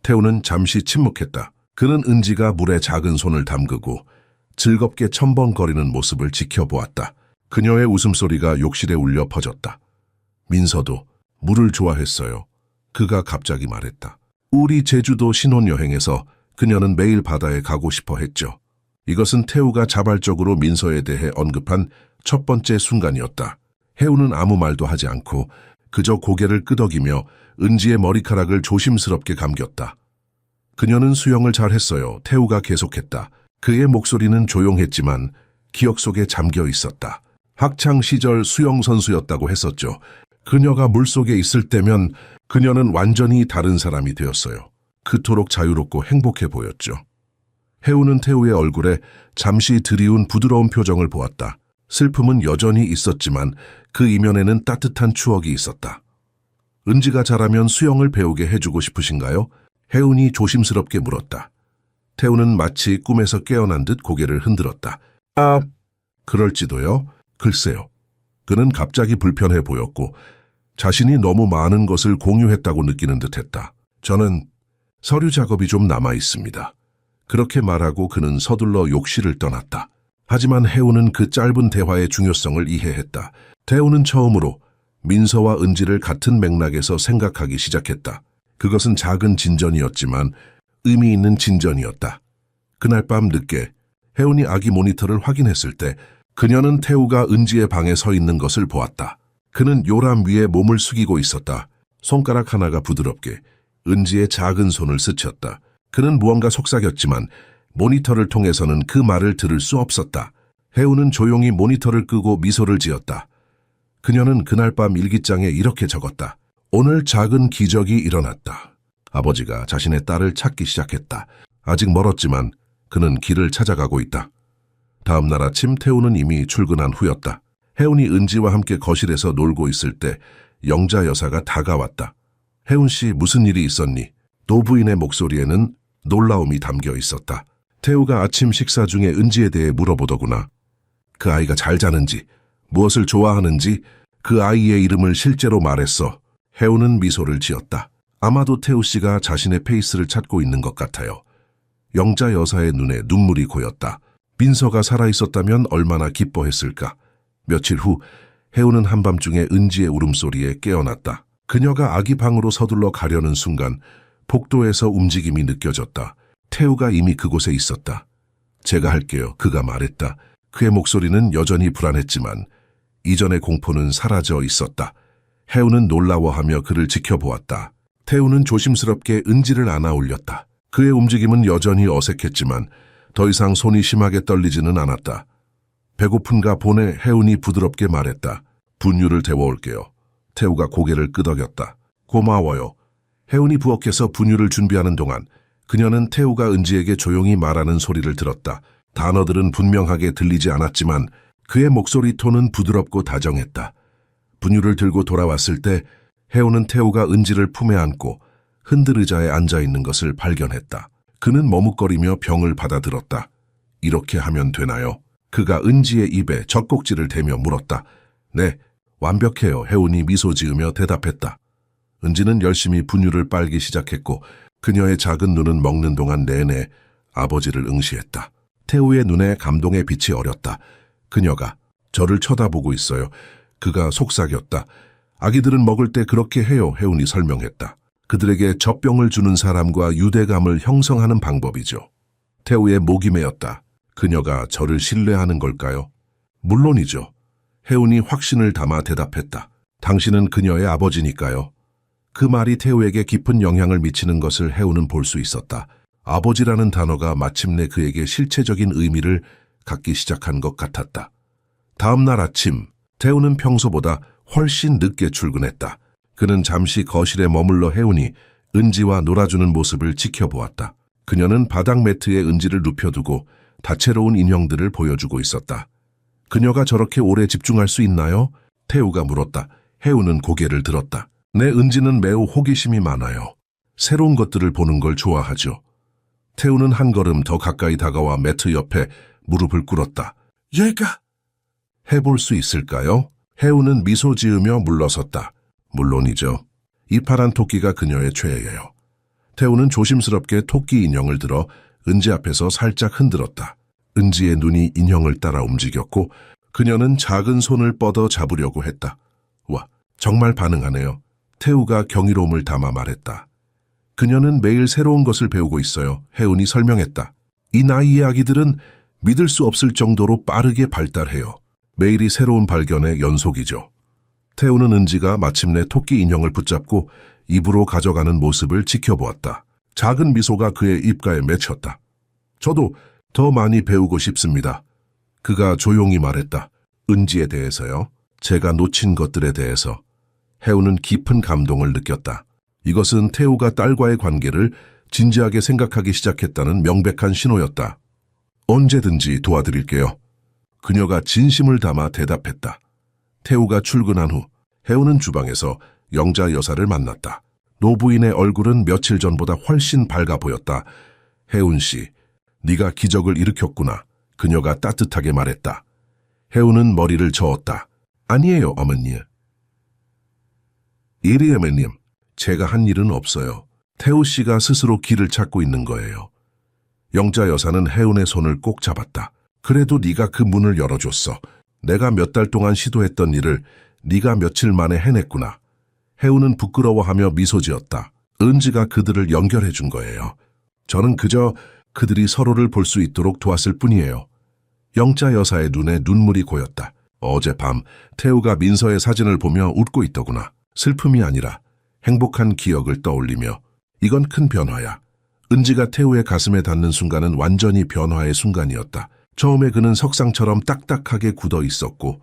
태우는 잠시 침묵했다. 그는 은지가 물에 작은 손을 담그고 즐겁게 첨벙거리는 모습을 지켜보았다. 그녀의 웃음소리가 욕실에 울려 퍼졌다. 민서도 물을 좋아했어요. 그가 갑자기 말했다. 우리 제주도 신혼여행에서 그녀는 매일 바다에 가고 싶어 했죠. 이것은 태우가 자발적으로 민서에 대해 언급한 첫 번째 순간이었다. 혜우는 아무 말도 하지 않고 그저 고개를 끄덕이며 은지의 머리카락을 조심스럽게 감겼다. 그녀는 수영을 잘했어요. 태우가 계속했다. 그의 목소리는 조용했지만 기억 속에 잠겨 있었다. 학창 시절 수영 선수였다고 했었죠. 그녀가 물속에 있을 때면 그녀는 완전히 다른 사람이 되었어요. 그토록 자유롭고 행복해 보였죠. 혜우는 태우의 얼굴에 잠시 드리운 부드러운 표정을 보았다. 슬픔은 여전히 있었지만 그 이면에는 따뜻한 추억이 있었다. 은지가 자라면 수영을 배우게 해주고 싶으신가요? 혜운이 조심스럽게 물었다. 태우는 마치 꿈에서 깨어난 듯 고개를 흔들었다. 그럴지도요? 글쎄요. 그는 갑자기 불편해 보였고 자신이 너무 많은 것을 공유했다고 느끼는 듯했다. 저는 서류 작업이 좀 남아 있습니다. 그렇게 말하고 그는 서둘러 욕실을 떠났다. 하지만 혜우는 그 짧은 대화의 중요성을 이해했다. 태우는 처음으로 민서와 은지를 같은 맥락에서 생각하기 시작했다. 그것은 작은 진전이었지만 의미 있는 진전이었다. 그날 밤 늦게 혜운이 아기 모니터를 확인했을 때 그녀는 태우가 은지의 방에 서 있는 것을 보았다. 그는 요람 위에 몸을 숙이고 있었다. 손가락 하나가 부드럽게 은지의 작은 손을 스쳤다. 그는 무언가 속삭였지만 모니터를 통해서는 그 말을 들을 수 없었다. 혜우는 조용히 모니터를 끄고 미소를 지었다. 그녀는 그날 밤 일기장에 이렇게 적었다. 오늘 작은 기적이 일어났다. 아버지가 자신의 딸을 찾기 시작했다. 아직 멀었지만 그는 길을 찾아가고 있다. 다음 날 아침 태우는 이미 출근한 후였다. 혜운이 은지와 함께 거실에서 놀고 있을 때 영자 여사가 다가왔다. 혜운 씨 무슨 일이 있었니? 노부인의 목소리에는 놀라움이 담겨 있었다. 태우가 아침 식사 중에 은지에 대해 물어보더구나. 그 아이가 잘 자는지, 무엇을 좋아하는지 그 아이의 이름을 실제로 말했어. 혜운은 미소를 지었다. 아마도 태우 씨가 자신의 페이스를 찾고 있는 것 같아요. 영자 여사의 눈에 눈물이 고였다. 민서가 살아있었다면 얼마나 기뻐했을까. 며칠 후 혜우는 한밤중에 은지의 울음소리에 깨어났다. 그녀가 아기 방으로 서둘러 가려는 순간 복도에서 움직임이 느껴졌다. 태우가 이미 그곳에 있었다. 제가 할게요. 그가 말했다. 그의 목소리는 여전히 불안했지만 이전의 공포는 사라져 있었다. 혜우는 놀라워하며 그를 지켜보았다. 태우는 조심스럽게 은지를 안아 올렸다. 그의 움직임은 여전히 어색했지만 더 이상 손이 심하게 떨리지는 않았다. 배고픈가 보네. 혜운이 부드럽게 말했다. 분유를 데워올게요. 태우가 고개를 끄덕였다. 고마워요. 혜운이 부엌에서 분유를 준비하는 동안 그녀는 태우가 은지에게 조용히 말하는 소리를 들었다. 단어들은 분명하게 들리지 않았지만 그의 목소리 톤은 부드럽고 다정했다. 분유를 들고 돌아왔을 때 혜운은 태우가 은지를 품에 안고 흔들 의자에 앉아있는 것을 발견했다. 그는 머뭇거리며 병을 받아들었다. 이렇게 하면 되나요? 그가 은지의 입에 젖꼭지를 대며 물었다. 네, 완벽해요. 혜운이 미소 지으며 대답했다. 은지는 열심히 분유를 빨기 시작했고 그녀의 작은 눈은 먹는 동안 내내 아버지를 응시했다. 태우의 눈에 감동의 빛이 어렸다. 그녀가 저를 쳐다보고 있어요. 그가 속삭였다. 아기들은 먹을 때 그렇게 해요. 혜운이 설명했다. 그들에게 젖병을 주는 사람과 유대감을 형성하는 방법이죠. 태우의 목이 메었다. 그녀가 저를 신뢰하는 걸까요? 물론이죠. 혜운이 확신을 담아 대답했다. 당신은 그녀의 아버지니까요. 그 말이 태우에게 깊은 영향을 미치는 것을 혜운은 볼 수 있었다. 아버지라는 단어가 마침내 그에게 실체적인 의미를 갖기 시작한 것 같았다. 다음 날 아침, 태우는 평소보다 훨씬 늦게 출근했다. 그는 잠시 거실에 머물러 혜운이 은지와 놀아주는 모습을 지켜보았다. 그녀는 바닥 매트에 은지를 눕혀두고 다채로운 인형들을 보여주고 있었다. 그녀가 저렇게 오래 집중할 수 있나요? 태우가 물었다. 혜운은 고개를 들었다. 내 은지는 매우 호기심이 많아요. 새로운 것들을 보는 걸 좋아하죠. 태우는 한 걸음 더 가까이 다가와 매트 옆에 무릎을 꿇었다. 얘가 해볼 수 있을까요? 혜운은 미소 지으며 물러섰다. 물론이죠. 이 파란 토끼가 그녀의 최애예요. 태우는 조심스럽게 토끼 인형을 들어 은지 앞에서 살짝 흔들었다. 은지의 눈이 인형을 따라 움직였고 그녀는 작은 손을 뻗어 잡으려고 했다. 와, 정말 반응하네요. 태우가 경이로움을 담아 말했다. 그녀는 매일 새로운 것을 배우고 있어요. 혜운이 설명했다. 이 나이의 아기들은 믿을 수 없을 정도로 빠르게 발달해요. 매일이 새로운 발견의 연속이죠. 태우는 은지가 마침내 토끼 인형을 붙잡고 입으로 가져가는 모습을 지켜보았다. 작은 미소가 그의 입가에 맺혔다. 저도 더 많이 배우고 싶습니다. 그가 조용히 말했다. 은지에 대해서요. 제가 놓친 것들에 대해서. 혜우는 깊은 감동을 느꼈다. 이것은 태우가 딸과의 관계를 진지하게 생각하기 시작했다는 명백한 신호였다. 언제든지 도와드릴게요. 그녀가 진심을 담아 대답했다. 태우가 출근한 후 혜우는 주방에서 영자 여사를 만났다. 노부인의 얼굴은 며칠 전보다 훨씬 밝아 보였다. 혜운 씨, 네가 기적을 일으켰구나. 그녀가 따뜻하게 말했다. 혜우는 머리를 저었다. 아니에요, 어머니. 이리 어머님, 제가 한 일은 없어요. 태우 씨가 스스로 길을 찾고 있는 거예요. 영자 여사는 혜운의 손을 꼭 잡았다. 그래도 네가 그 문을 열어줬어. 내가 몇 달 동안 시도했던 일을 네가 며칠 만에 해냈구나. 혜운은 부끄러워하며 미소 지었다. 은지가 그들을 연결해 준 거예요. 저는 그저 그들이 서로를 볼 수 있도록 도왔을 뿐이에요. 영자 여사의 눈에 눈물이 고였다. 어젯밤 태우가 민서의 사진을 보며 웃고 있더구나. 슬픔이 아니라 행복한 기억을 떠올리며 이건 큰 변화야. 은지가 태우의 가슴에 닿는 순간은 완전히 변화의 순간이었다. 처음에 그는 석상처럼 딱딱하게 굳어 있었고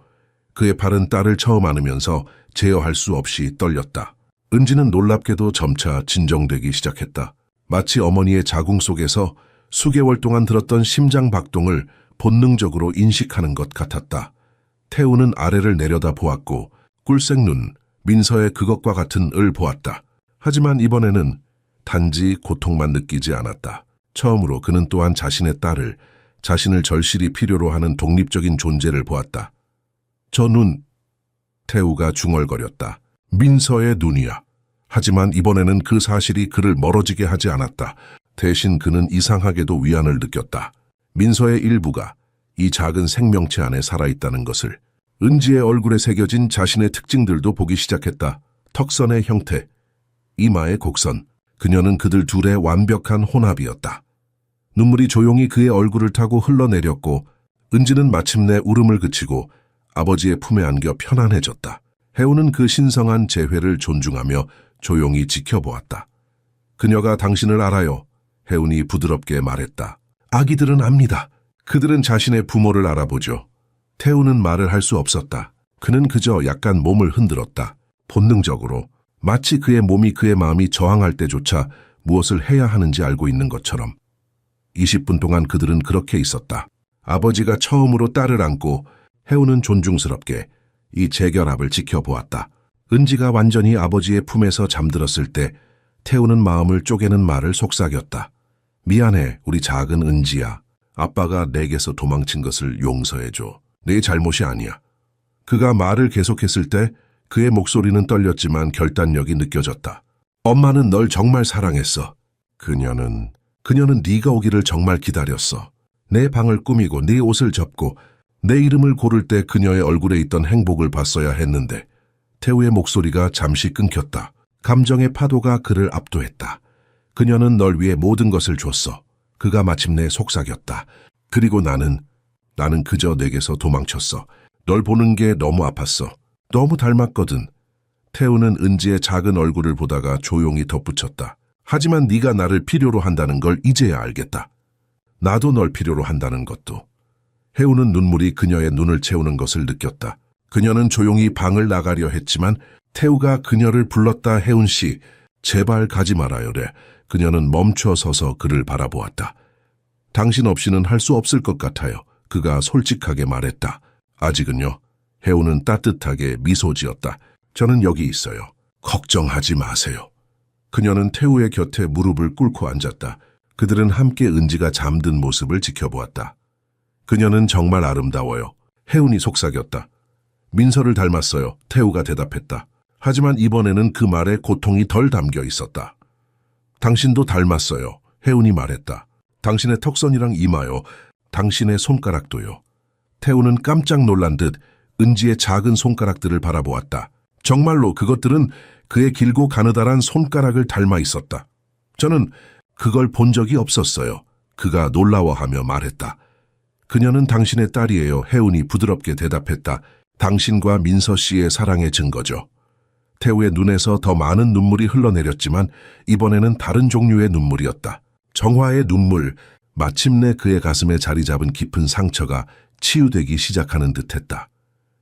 그의 팔은 딸을 처음 안으면서 제어할 수 없이 떨렸다. 은지는 놀랍게도 점차 진정되기 시작했다. 마치 어머니의 자궁 속에서 수개월 동안 들었던 심장 박동을 본능적으로 인식하는 것 같았다. 태우는 아래를 내려다 보았고 꿀색 눈, 민서의 그것과 같은 을 보았다. 하지만 이번에는 단지 고통만 느끼지 않았다. 처음으로 그는 또한 자신의 딸을, 자신을 절실히 필요로 하는 독립적인 존재를 보았다. 저 눈, 태우가 중얼거렸다. 민서의 눈이야. 하지만 이번에는 그 사실이 그를 멀어지게 하지 않았다. 대신 그는 이상하게도 위안을 느꼈다. 민서의 일부가 이 작은 생명체 안에 살아있다는 것을. 은지의 얼굴에 새겨진 자신의 특징들도 보기 시작했다. 턱선의 형태, 이마의 곡선. 그녀는 그들 둘의 완벽한 혼합이었다. 눈물이 조용히 그의 얼굴을 타고 흘러내렸고 은지는 마침내 울음을 그치고 아버지의 품에 안겨 편안해졌다. 혜우는 그 신성한 재회를 존중하며 조용히 지켜보았다. 그녀가 당신을 알아요. 혜운이 부드럽게 말했다. 아기들은 압니다. 그들은 자신의 부모를 알아보죠. 태우는 말을 할 수 없었다. 그는 그저 약간 몸을 흔들었다. 본능적으로. 마치 그의 몸이 그의 마음이 저항할 때조차 무엇을 해야 하는지 알고 있는 것처럼. 20분 동안 그들은 그렇게 있었다. 아버지가 처음으로 딸을 안고 혜우는 존중스럽게 이 재결합을 지켜보았다. 은지가 완전히 아버지의 품에서 잠들었을 때 태우는 마음을 쪼개는 말을 속삭였다. 미안해, 우리 작은 은지야. 아빠가 내게서 도망친 것을 용서해줘. 내 잘못이 아니야. 그가 말을 계속했을 때 그의 목소리는 떨렸지만 결단력이 느껴졌다. 엄마는 널 정말 사랑했어. 그녀는 네가 오기를 정말 기다렸어. 내 방을 꾸미고 네 옷을 접고 내 이름을 고를 때 그녀의 얼굴에 있던 행복을 봤어야 했는데. 태우의 목소리가 잠시 끊겼다. 감정의 파도가 그를 압도했다. 그녀는 널 위해 모든 것을 줬어. 그가 마침내 속삭였다. 그리고 나는 그저 내게서 도망쳤어. 널 보는 게 너무 아팠어. 너무 닮았거든. 태우는 은지의 작은 얼굴을 보다가 조용히 덧붙였다. 하지만 네가 나를 필요로 한다는 걸 이제야 알겠다. 나도 널 필요로 한다는 것도. 혜우는 눈물이 그녀의 눈을 채우는 것을 느꼈다. 그녀는 조용히 방을 나가려 했지만 태우가 그녀를 불렀다. 혜운 씨, 제발 가지 말아요래. 그녀는 멈춰 서서 그를 바라보았다. 당신 없이는 할 수 없을 것 같아요. 그가 솔직하게 말했다. 아직은요. 혜우는 따뜻하게 미소 지었다. 저는 여기 있어요. 걱정하지 마세요. 그녀는 태우의 곁에 무릎을 꿇고 앉았다. 그들은 함께 은지가 잠든 모습을 지켜보았다. 그녀는 정말 아름다워요. 혜운이 속삭였다. 민서를 닮았어요. 태우가 대답했다. 하지만 이번에는 그 말에 고통이 덜 담겨 있었다. 당신도 닮았어요. 혜운이 말했다. 당신의 턱선이랑 이마요. 당신의 손가락도요. 태우는 깜짝 놀란 듯 은지의 작은 손가락들을 바라보았다. 정말로 그것들은 그의 길고 가느다란 손가락을 닮아 있었다. 저는 그걸 본 적이 없었어요. 그가 놀라워하며 말했다. 그녀는 당신의 딸이에요. 혜운이 부드럽게 대답했다. 당신과 민서 씨의 사랑의 증거죠. 태우의 눈에서 더 많은 눈물이 흘러내렸지만 이번에는 다른 종류의 눈물이었다. 정화의 눈물, 마침내 그의 가슴에 자리 잡은 깊은 상처가 치유되기 시작하는 듯했다.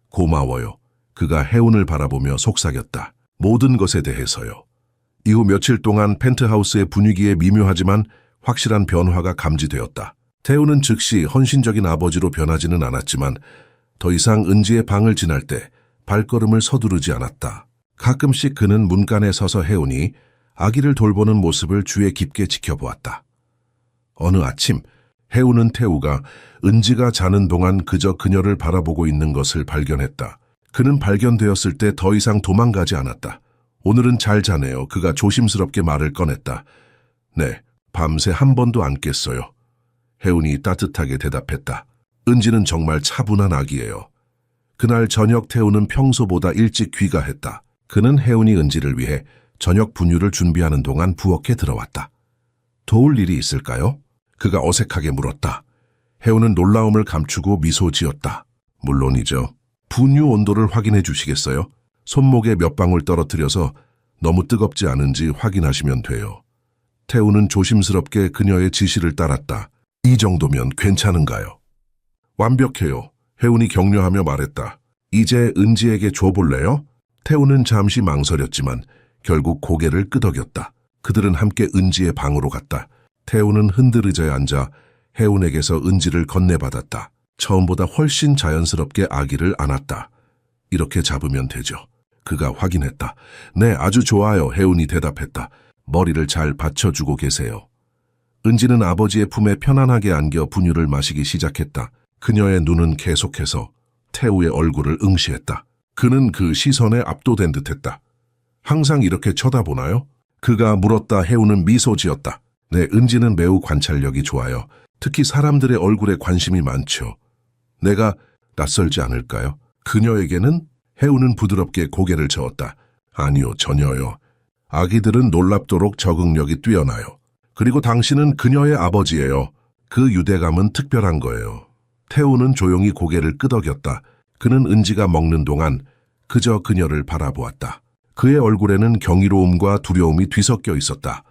고마워요. 그가 혜운을 바라보며 속삭였다. 모든 것에 대해서요. 이후 며칠 동안 펜트하우스의 분위기에 미묘하지만 확실한 변화가 감지되었다. 태우는 즉시 헌신적인 아버지로 변하지는 않았지만 더 이상 은지의 방을 지날 때 발걸음을 서두르지 않았다. 가끔씩 그는 문간에 서서 혜운이 아기를 돌보는 모습을 주의 깊게 지켜보았다. 어느 아침 혜운은 태우가 은지가 자는 동안 그저 그녀를 바라보고 있는 것을 발견했다. 그는 발견되었을 때 더 이상 도망가지 않았다. 오늘은 잘 자네요. 그가 조심스럽게 말을 꺼냈다. 네, 밤새 한 번도 안 깼어요. 혜운이 따뜻하게 대답했다. 은지는 정말 차분한 아기예요. 그날 저녁 태우는 평소보다 일찍 귀가했다. 그는 혜운이 은지를 위해 저녁 분유를 준비하는 동안 부엌에 들어왔다. 도울 일이 있을까요? 그가 어색하게 물었다. 혜운은 놀라움을 감추고 미소 지었다. 물론이죠. 분유 온도를 확인해 주시겠어요? 손목에 몇 방울 떨어뜨려서 너무 뜨겁지 않은지 확인하시면 돼요. 태우는 조심스럽게 그녀의 지시를 따랐다. 이 정도면 괜찮은가요? 완벽해요. 혜운이 격려하며 말했다. 이제 은지에게 줘볼래요? 태우는 잠시 망설였지만 결국 고개를 끄덕였다. 그들은 함께 은지의 방으로 갔다. 태우는 흔들 의자에 앉아 혜운에게서 은지를 건네받았다. 처음보다 훨씬 자연스럽게 아기를 안았다. 이렇게 잡으면 되죠. 그가 확인했다. 네, 아주 좋아요. 혜운이 대답했다. 머리를 잘 받쳐주고 계세요. 은지는 아버지의 품에 편안하게 안겨 분유를 마시기 시작했다. 그녀의 눈은 계속해서 태우의 얼굴을 응시했다. 그는 그 시선에 압도된 듯했다. 항상 이렇게 쳐다보나요? 그가 물었다. 혜운은 미소 지었다. 네, 은지는 매우 관찰력이 좋아요. 특히 사람들의 얼굴에 관심이 많죠. 내가 낯설지 않을까요? 그녀에게는? 혜운은 부드럽게 고개를 저었다. 아니요, 전혀요. 아기들은 놀랍도록 적응력이 뛰어나요. 그리고 당신은 그녀의 아버지예요. 그 유대감은 특별한 거예요. 태우는 조용히 고개를 끄덕였다. 그는 은지가 먹는 동안 그저 그녀를 바라보았다. 그의 얼굴에는 경이로움과 두려움이 뒤섞여 있었다.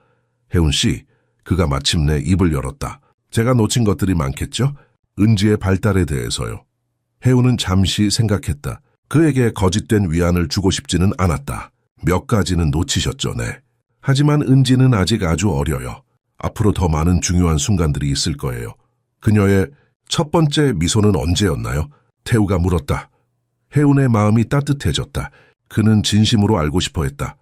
혜운 씨, 그가 마침내 입을 열었다. 제가 놓친 것들이 많겠죠? 은지의 발달에 대해서요. 혜운은 잠시 생각했다. 그에게 거짓된 위안을 주고 싶지는 않았다. 몇 가지는 놓치셨죠, 네. 하지만 은지는 아직 아주 어려요. 앞으로 더 많은 중요한 순간들이 있을 거예요. 그녀의 첫 번째 미소는 언제였나요? 태우가 물었다. 혜운의 마음이 따뜻해졌다. 그는 진심으로 알고 싶어 했다.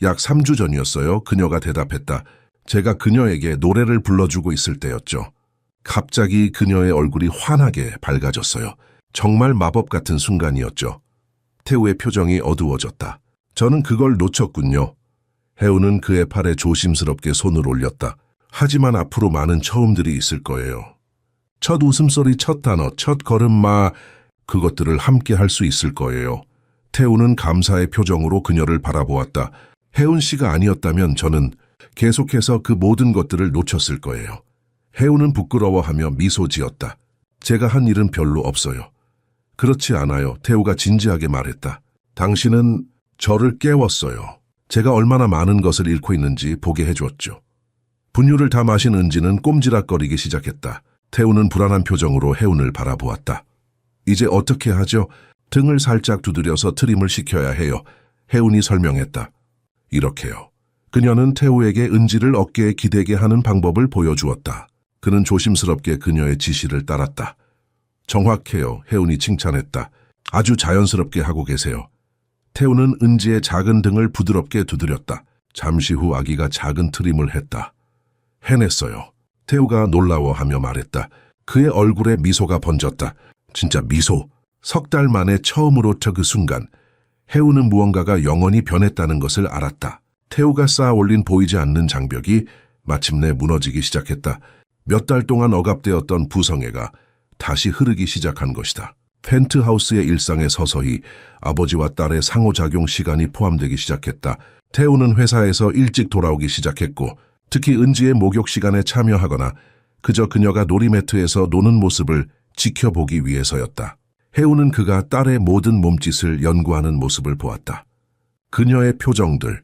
약 3주 전이었어요. 그녀가 대답했다. 제가 그녀에게 노래를 불러주고 있을 때였죠. 갑자기 그녀의 얼굴이 환하게 밝아졌어요. 정말 마법 같은 순간이었죠. 태우의 표정이 어두워졌다. 저는 그걸 놓쳤군요. 혜운은 그의 팔에 조심스럽게 손을 올렸다. 하지만 앞으로 많은 처음들이 있을 거예요. 첫 웃음소리, 첫 단어, 첫 걸음마, 그것들을 함께 할 수 있을 거예요. 태우는 감사의 표정으로 그녀를 바라보았다. 혜운 씨가 아니었다면 저는 계속해서 그 모든 것들을 놓쳤을 거예요. 혜운은 부끄러워하며 미소 지었다. 제가 한 일은 별로 없어요. 그렇지 않아요. 태우가 진지하게 말했다. 당신은 저를 깨웠어요. 제가 얼마나 많은 것을 잃고 있는지 보게 해주었죠. 분유를 다 마신 은지는 꼼지락거리기 시작했다. 태우는 불안한 표정으로 혜운을 바라보았다. 이제 어떻게 하죠? 등을 살짝 두드려서 트림을 시켜야 해요. 혜운이 설명했다. 이렇게요. 그녀는 태우에게 은지를 어깨에 기대게 하는 방법을 보여주었다. 그는 조심스럽게 그녀의 지시를 따랐다. 정확해요. 혜운이 칭찬했다. 아주 자연스럽게 하고 계세요. 태우는 은지의 작은 등을 부드럽게 두드렸다. 잠시 후 아기가 작은 트림을 했다. 해냈어요. 태우가 놀라워하며 말했다. 그의 얼굴에 미소가 번졌다. 진짜 미소. 3달 만에 처음으로 그 순간 혜우는 무언가가 영원히 변했다는 것을 알았다. 태우가 쌓아 올린 보이지 않는 장벽이 마침내 무너지기 시작했다. 몇 달 동안 억압되었던 부성애가 다시 흐르기 시작한 것이다. 펜트하우스의 일상에 서서히 아버지와 딸의 상호작용 시간이 포함되기 시작했다. 태우는 회사에서 일찍 돌아오기 시작했고 특히 은지의 목욕 시간에 참여하거나 그저 그녀가 놀이매트에서 노는 모습을 지켜보기 위해서였다. 혜우는 그가 딸의 모든 몸짓을 연구하는 모습을 보았다. 그녀의 표정들,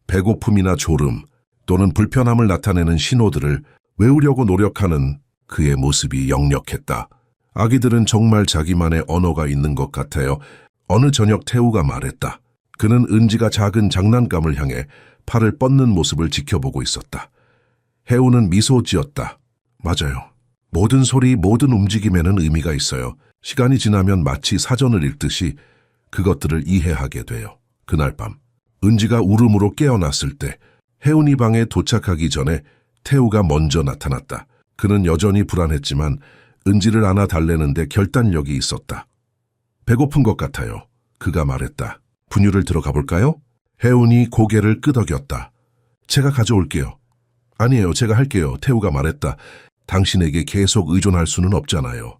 배고픔이나 졸음 또는 불편함을 나타내는 신호들을 외우려고 노력하는 그의 모습이 역력했다. 아기들은 정말 자기만의 언어가 있는 것 같아요. 어느 저녁 태우가 말했다. 그는 은지가 작은 장난감을 향해 팔을 뻗는 모습을 지켜보고 있었다. 혜우는 미소 지었다. 맞아요. 모든 소리, 모든 움직임에는 의미가 있어요. 시간이 지나면 마치 사전을 읽듯이 그것들을 이해하게 돼요. 그날 밤, 은지가 울음으로 깨어났을 때 혜운이 방에 도착하기 전에 태우가 먼저 나타났다. 그는 여전히 불안했지만 은지를 안아 달래는데 결단력이 있었다. 배고픈 것 같아요. 그가 말했다. 분유를 들어가 볼까요? 혜운이 고개를 끄덕였다. 제가 가져올게요. 아니에요, 제가 할게요. 태우가 말했다. 당신에게 계속 의존할 수는 없잖아요.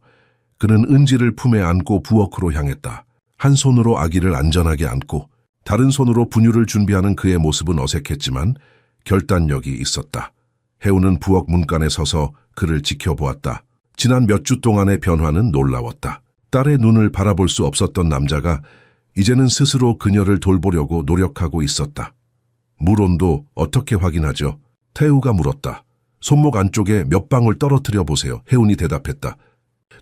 그는 은지를 품에 안고 부엌으로 향했다. 한 손으로 아기를 안전하게 안고 다른 손으로 분유를 준비하는 그의 모습은 어색했지만 결단력이 있었다. 혜우는 부엌 문간에 서서 그를 지켜보았다. 지난 몇 주 동안의 변화는 놀라웠다. 딸의 눈을 바라볼 수 없었던 남자가 이제는 스스로 그녀를 돌보려고 노력하고 있었다. 물 온도 어떻게 확인하죠? 태우가 물었다. 손목 안쪽에 몇 방울 떨어뜨려 보세요. 혜운이 대답했다.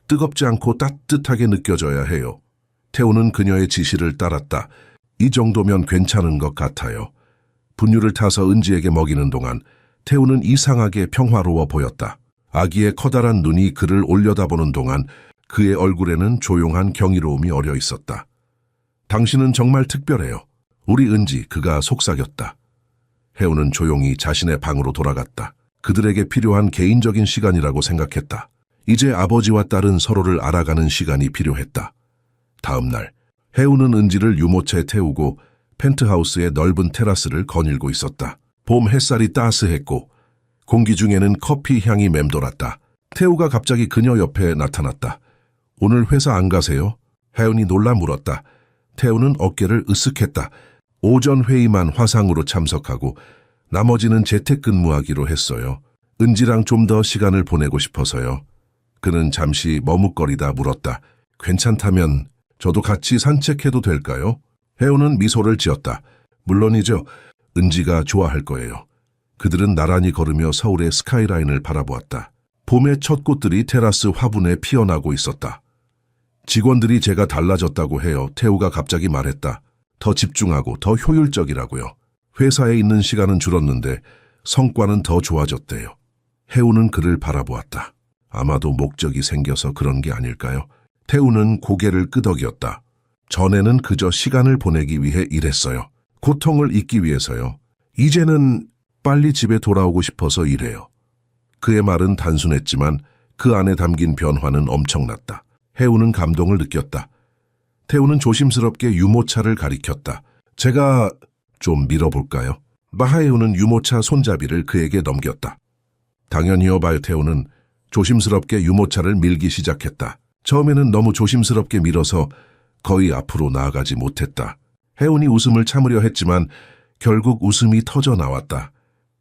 뜨겁지 않고 따뜻하게 느껴져야 해요. 태우는 그녀의 지시를 따랐다. 이 정도면 괜찮은 것 같아요. 분유를 타서 은지에게 먹이는 동안 태우는 이상하게 평화로워 보였다. 아기의 커다란 눈이 그를 올려다보는 동안 그의 얼굴에는 조용한 경이로움이 어려 있었다. 당신은 정말 특별해요. 우리 은지, 그가 속삭였다. 혜우는 조용히 자신의 방으로 돌아갔다. 그들에게 필요한 개인적인 시간이라고 생각했다. 이제 아버지와 딸은 서로를 알아가는 시간이 필요했다. 다음 날, 혜우는 은지를 유모차에 태우고 펜트하우스의 넓은 테라스를 거닐고 있었다. 봄 햇살이 따스했고 공기 중에는 커피 향이 맴돌았다. 태우가 갑자기 그녀 옆에 나타났다. 오늘 회사 안 가세요? 혜운이 놀라 물었다. 태우는 어깨를 으쓱했다. 오전 회의만 화상으로 참석하고 나머지는 재택근무하기로 했어요. 은지랑 좀 더 시간을 보내고 싶어서요. 그는 잠시 머뭇거리다 물었다. 괜찮다면 저도 같이 산책해도 될까요? 혜운은 미소를 지었다. 물론이죠. 은지가 좋아할 거예요. 그들은 나란히 걸으며 서울의 스카이라인을 바라보았다. 봄의 첫 꽃들이 테라스 화분에 피어나고 있었다. 직원들이 제가 달라졌다고 해요. 태우가 갑자기 말했다. 더 집중하고 더 효율적이라고요. 회사에 있는 시간은 줄었는데 성과는 더 좋아졌대요. 혜우는 그를 바라보았다. 아마도 목적이 생겨서 그런 게 아닐까요? 태우는 고개를 끄덕였다. 전에는 그저 시간을 보내기 위해 일했어요. 고통을 잊기 위해서요. 이제는 빨리 집에 돌아오고 싶어서 일해요. 그의 말은 단순했지만 그 안에 담긴 변화는 엄청났다. 혜우는 감동을 느꼈다. 태우는 조심스럽게 유모차를 가리켰다. 제가 좀 밀어볼까요? 마하혜우는 유모차 손잡이를 그에게 넘겼다. 당연히요. 태우는 조심스럽게 유모차를 밀기 시작했다. 처음에는 너무 조심스럽게 밀어서 거의 앞으로 나아가지 못했다. 혜운이 웃음을 참으려 했지만 결국 웃음이 터져 나왔다.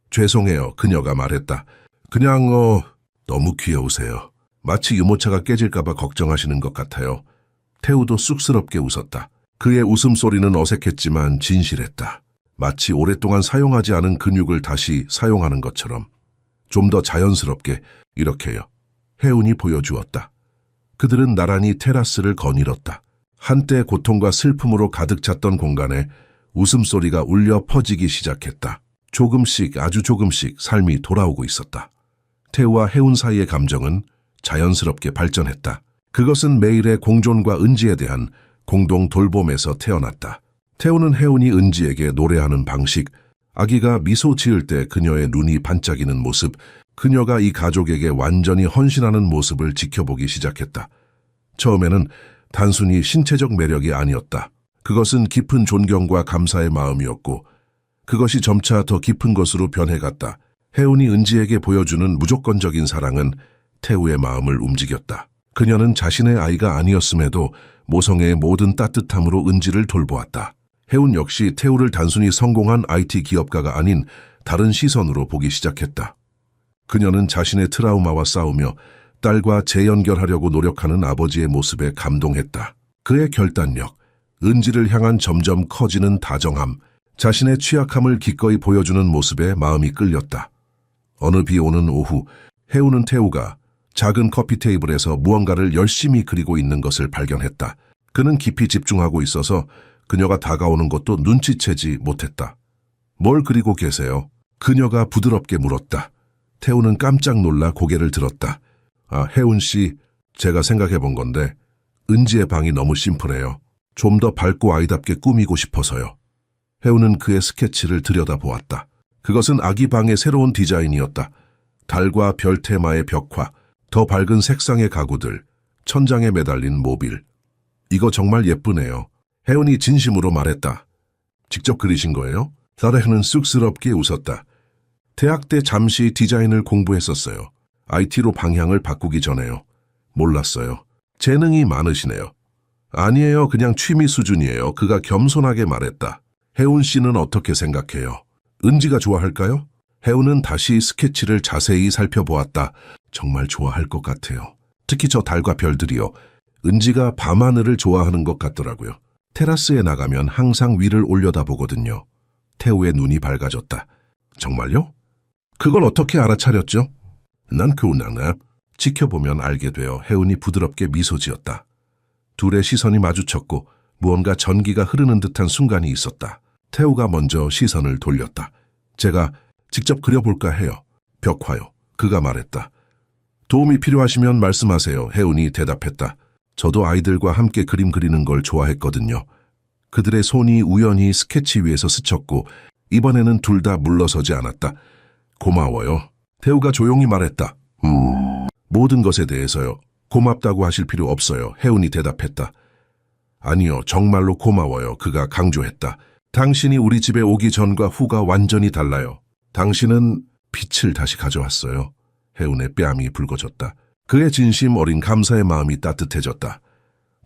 죄송해요. 그녀가 말했다. 그냥 너무 귀여우세요. 마치 유모차가 깨질까봐 걱정하시는 것 같아요. 태우도 쑥스럽게 웃었다. 그의 웃음소리는 어색했지만 진실했다. 마치 오랫동안 사용하지 않은 근육을 다시 사용하는 것처럼. 좀 더 자연스럽게 이렇게요. 혜운이 보여주었다. 그들은 나란히 테라스를 거닐었다. 한때 고통과 슬픔으로 가득 찼던 공간에 웃음소리가 울려 퍼지기 시작했다. 조금씩 아주 조금씩 삶이 돌아오고 있었다. 태우와 혜운 사이의 감정은 자연스럽게 발전했다. 그것은 매일의 공존과 은지에 대한 공동 돌봄에서 태어났다. 태우는 혜운이 은지에게 노래하는 방식, 아기가 미소 지을 때 그녀의 눈이 반짝이는 모습, 그녀가 이 가족에게 완전히 헌신하는 모습을 지켜보기 시작했다. 처음에는 단순히 신체적 매력이 아니었다. 그것은 깊은 존경과 감사의 마음이었고 그것이 점차 더 깊은 것으로 변해갔다. 혜운이 은지에게 보여주는 무조건적인 사랑은 태우의 마음을 움직였다. 그녀는 자신의 아이가 아니었음에도 모성애의 모든 따뜻함으로 은지를 돌보았다. 혜운 역시 태우를 단순히 성공한 IT 기업가가 아닌 다른 시선으로 보기 시작했다. 그녀는 자신의 트라우마와 싸우며 딸과 재연결하려고 노력하는 아버지의 모습에 감동했다. 그의 결단력, 은지를 향한 점점 커지는 다정함, 자신의 취약함을 기꺼이 보여주는 모습에 마음이 끌렸다. 어느 비 오는 오후, 혜우는 태우가 작은 커피 테이블에서 무언가를 열심히 그리고 있는 것을 발견했다. 그는 깊이 집중하고 있어서 그녀가 다가오는 것도 눈치채지 못했다. 뭘 그리고 계세요? 그녀가 부드럽게 물었다. 태우는 깜짝 놀라 고개를 들었다. 혜운 씨, 제가 생각해 본 건데 은지의 방이 너무 심플해요. 좀 더 밝고 아이답게 꾸미고 싶어서요. 혜운은 그의 스케치를 들여다보았다. 그것은 아기 방의 새로운 디자인이었다. 달과 별 테마의 벽화, 더 밝은 색상의 가구들, 천장에 매달린 모빌. 이거 정말 예쁘네요. 혜운이 진심으로 말했다. 직접 그리신 거예요? 사라는 쑥스럽게 웃었다. 대학 때 잠시 디자인을 공부했었어요. IT로 방향을 바꾸기 전에요. 몰랐어요. 재능이 많으시네요. 아니에요. 그냥 취미 수준이에요. 그가 겸손하게 말했다. 혜운 씨는 어떻게 생각해요? 은지가 좋아할까요? 혜운은 다시 스케치를 자세히 살펴보았다. 정말 좋아할 것 같아요. 특히 저 달과 별들이요. 은지가 밤하늘을 좋아하는 것 같더라고요. 테라스에 나가면 항상 위를 올려다보거든요. 태우의 눈이 밝아졌다. 정말요? 그걸 어떻게 알아차렸죠? 난 그우나나 지켜보면 알게 되어 혜운이 부드럽게 미소 지었다. 둘의 시선이 마주쳤고 무언가 전기가 흐르는 듯한 순간이 있었다. 태우가 먼저 시선을 돌렸다. 제가 직접 그려볼까 해요. 벽화요. 그가 말했다. 도움이 필요하시면 말씀하세요. 혜운이 대답했다. 저도 아이들과 함께 그림 그리는 걸 좋아했거든요. 그들의 손이 우연히 스케치 위에서 스쳤고 이번에는 둘 다 물러서지 않았다. 고마워요. 태우가 조용히 말했다. 모든 것에 대해서요. 고맙다고 하실 필요 없어요. 혜운이 대답했다. 아니요. 정말로 고마워요. 그가 강조했다. 당신이 우리 집에 오기 전과 후가 완전히 달라요. 당신은 빛을 다시 가져왔어요. 혜운의 뺨이 붉어졌다. 그의 진심 어린 감사의 마음이 따뜻해졌다.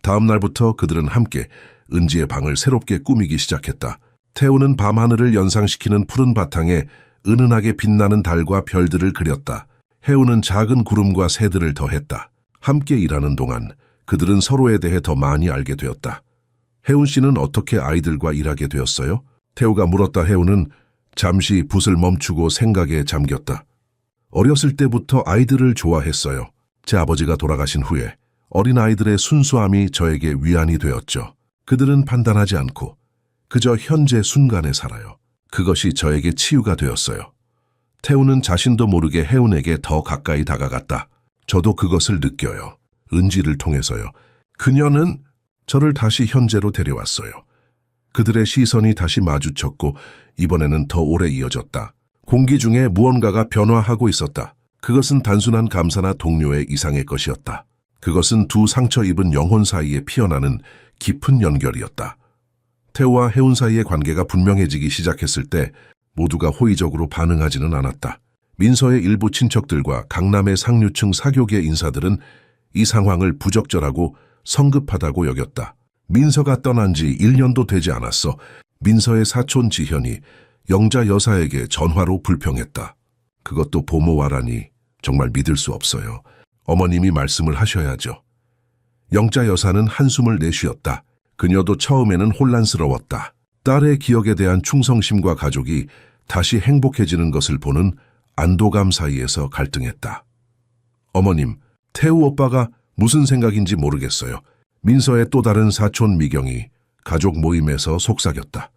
다음 날부터 그들은 함께 은지의 방을 새롭게 꾸미기 시작했다. 태우는 밤하늘을 연상시키는 푸른 바탕에 은은하게 빛나는 달과 별들을 그렸다. 혜운은 작은 구름과 새들을 더했다. 함께 일하는 동안 그들은 서로에 대해 더 많이 알게 되었다. 혜운 씨는 어떻게 아이들과 일하게 되었어요? 태우가 물었다. 혜운은 잠시 붓을 멈추고 생각에 잠겼다. 어렸을 때부터 아이들을 좋아했어요. 제 아버지가 돌아가신 후에 어린아이들의 순수함이 저에게 위안이 되었죠. 그들은 판단하지 않고 그저 현재 순간에 살아요. 그것이 저에게 치유가 되었어요. 태우는 자신도 모르게 혜운에게 더 가까이 다가갔다. 저도 그것을 느껴요. 은지를 통해서요. 그녀는 저를 다시 현재로 데려왔어요. 그들의 시선이 다시 마주쳤고 이번에는 더 오래 이어졌다. 공기 중에 무언가가 변화하고 있었다. 그것은 단순한 감사나 동료의 이상의 것이었다. 그것은 두 상처 입은 영혼 사이에 피어나는 깊은 연결이었다. 태우와 혜운 사이의 관계가 분명해지기 시작했을 때 모두가 호의적으로 반응하지는 않았다. 민서의 일부 친척들과 강남의 상류층 사교계 인사들은 이 상황을 부적절하고 성급하다고 여겼다. 민서가 떠난 지 1년도 되지 않았어. 민서의 사촌 지현이 영자 여사에게 전화로 불평했다. 그것도 보모와라니 정말 믿을 수 없어요. 어머님이 말씀을 하셔야죠. 영자 여사는 한숨을 내쉬었다. 그녀도 처음에는 혼란스러웠다. 딸의 기억에 대한 충성심과 가족이 다시 행복해지는 것을 보는 안도감 사이에서 갈등했다. 어머님, 태우 오빠가 무슨 생각인지 모르겠어요. 민서의 또 다른 사촌 미경이 가족 모임에서 속삭였다.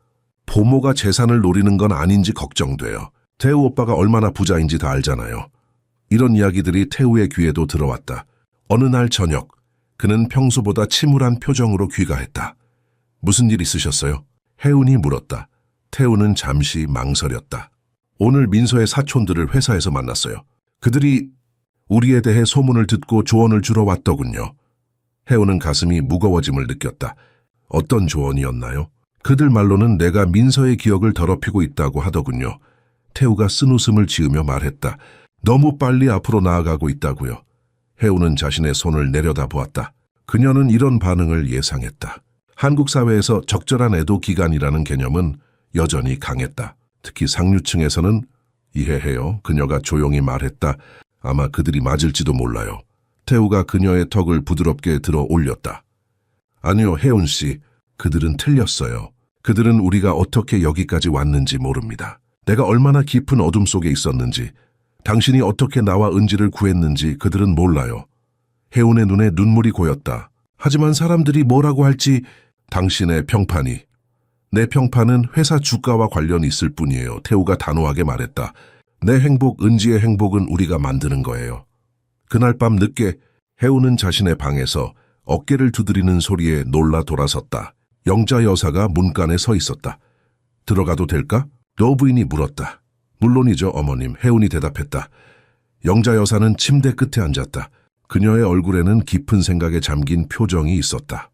보모가 재산을 노리는 건 아닌지 걱정돼요. 태우 오빠가 얼마나 부자인지 다 알잖아요. 이런 이야기들이 태우의 귀에도 들어왔다. 어느 날 저녁, 그는 평소보다 침울한 표정으로 귀가했다. 무슨 일 있으셨어요? 혜운이 물었다. 태우는 잠시 망설였다. 오늘 민서의 사촌들을 회사에서 만났어요. 그들이 우리에 대해 소문을 듣고 조언을 주러 왔더군요. 혜운은 가슴이 무거워짐을 느꼈다. 어떤 조언이었나요? 그들 말로는 내가 민서의 기억을 더럽히고 있다고 하더군요. 태우가 쓴웃음을 지으며 말했다. 너무 빨리 앞으로 나아가고 있다고요. 혜운은 자신의 손을 내려다보았다. 그녀는 이런 반응을 예상했다. 한국 사회에서 적절한 애도 기간이라는 개념은 여전히 강했다. 특히 상류층에서는 이해해요. 그녀가 조용히 말했다. 아마 그들이 맞을지도 몰라요. 태우가 그녀의 턱을 부드럽게 들어 올렸다. 아니요, 혜운 씨. 그들은 틀렸어요. 그들은 우리가 어떻게 여기까지 왔는지 모릅니다. 내가 얼마나 깊은 어둠 속에 있었는지, 당신이 어떻게 나와 은지를 구했는지 그들은 몰라요. 혜운의 눈에 눈물이 고였다. 하지만 사람들이 뭐라고 할지 당신의 평판이. 내 평판은 회사 주가와 관련이 있을 뿐이에요. 태우가 단호하게 말했다. 내 행복, 은지의 행복은 우리가 만드는 거예요. 그날 밤 늦게 혜운은 자신의 방에서 어깨를 두드리는 소리에 놀라 돌아섰다. 영자 여사가 문간에 서 있었다. 들어가도 될까? 노부인이 물었다. 물론이죠, 어머님. 혜운이 대답했다. 영자 여사는 침대 끝에 앉았다. 그녀의 얼굴에는 깊은 생각에 잠긴 표정이 있었다.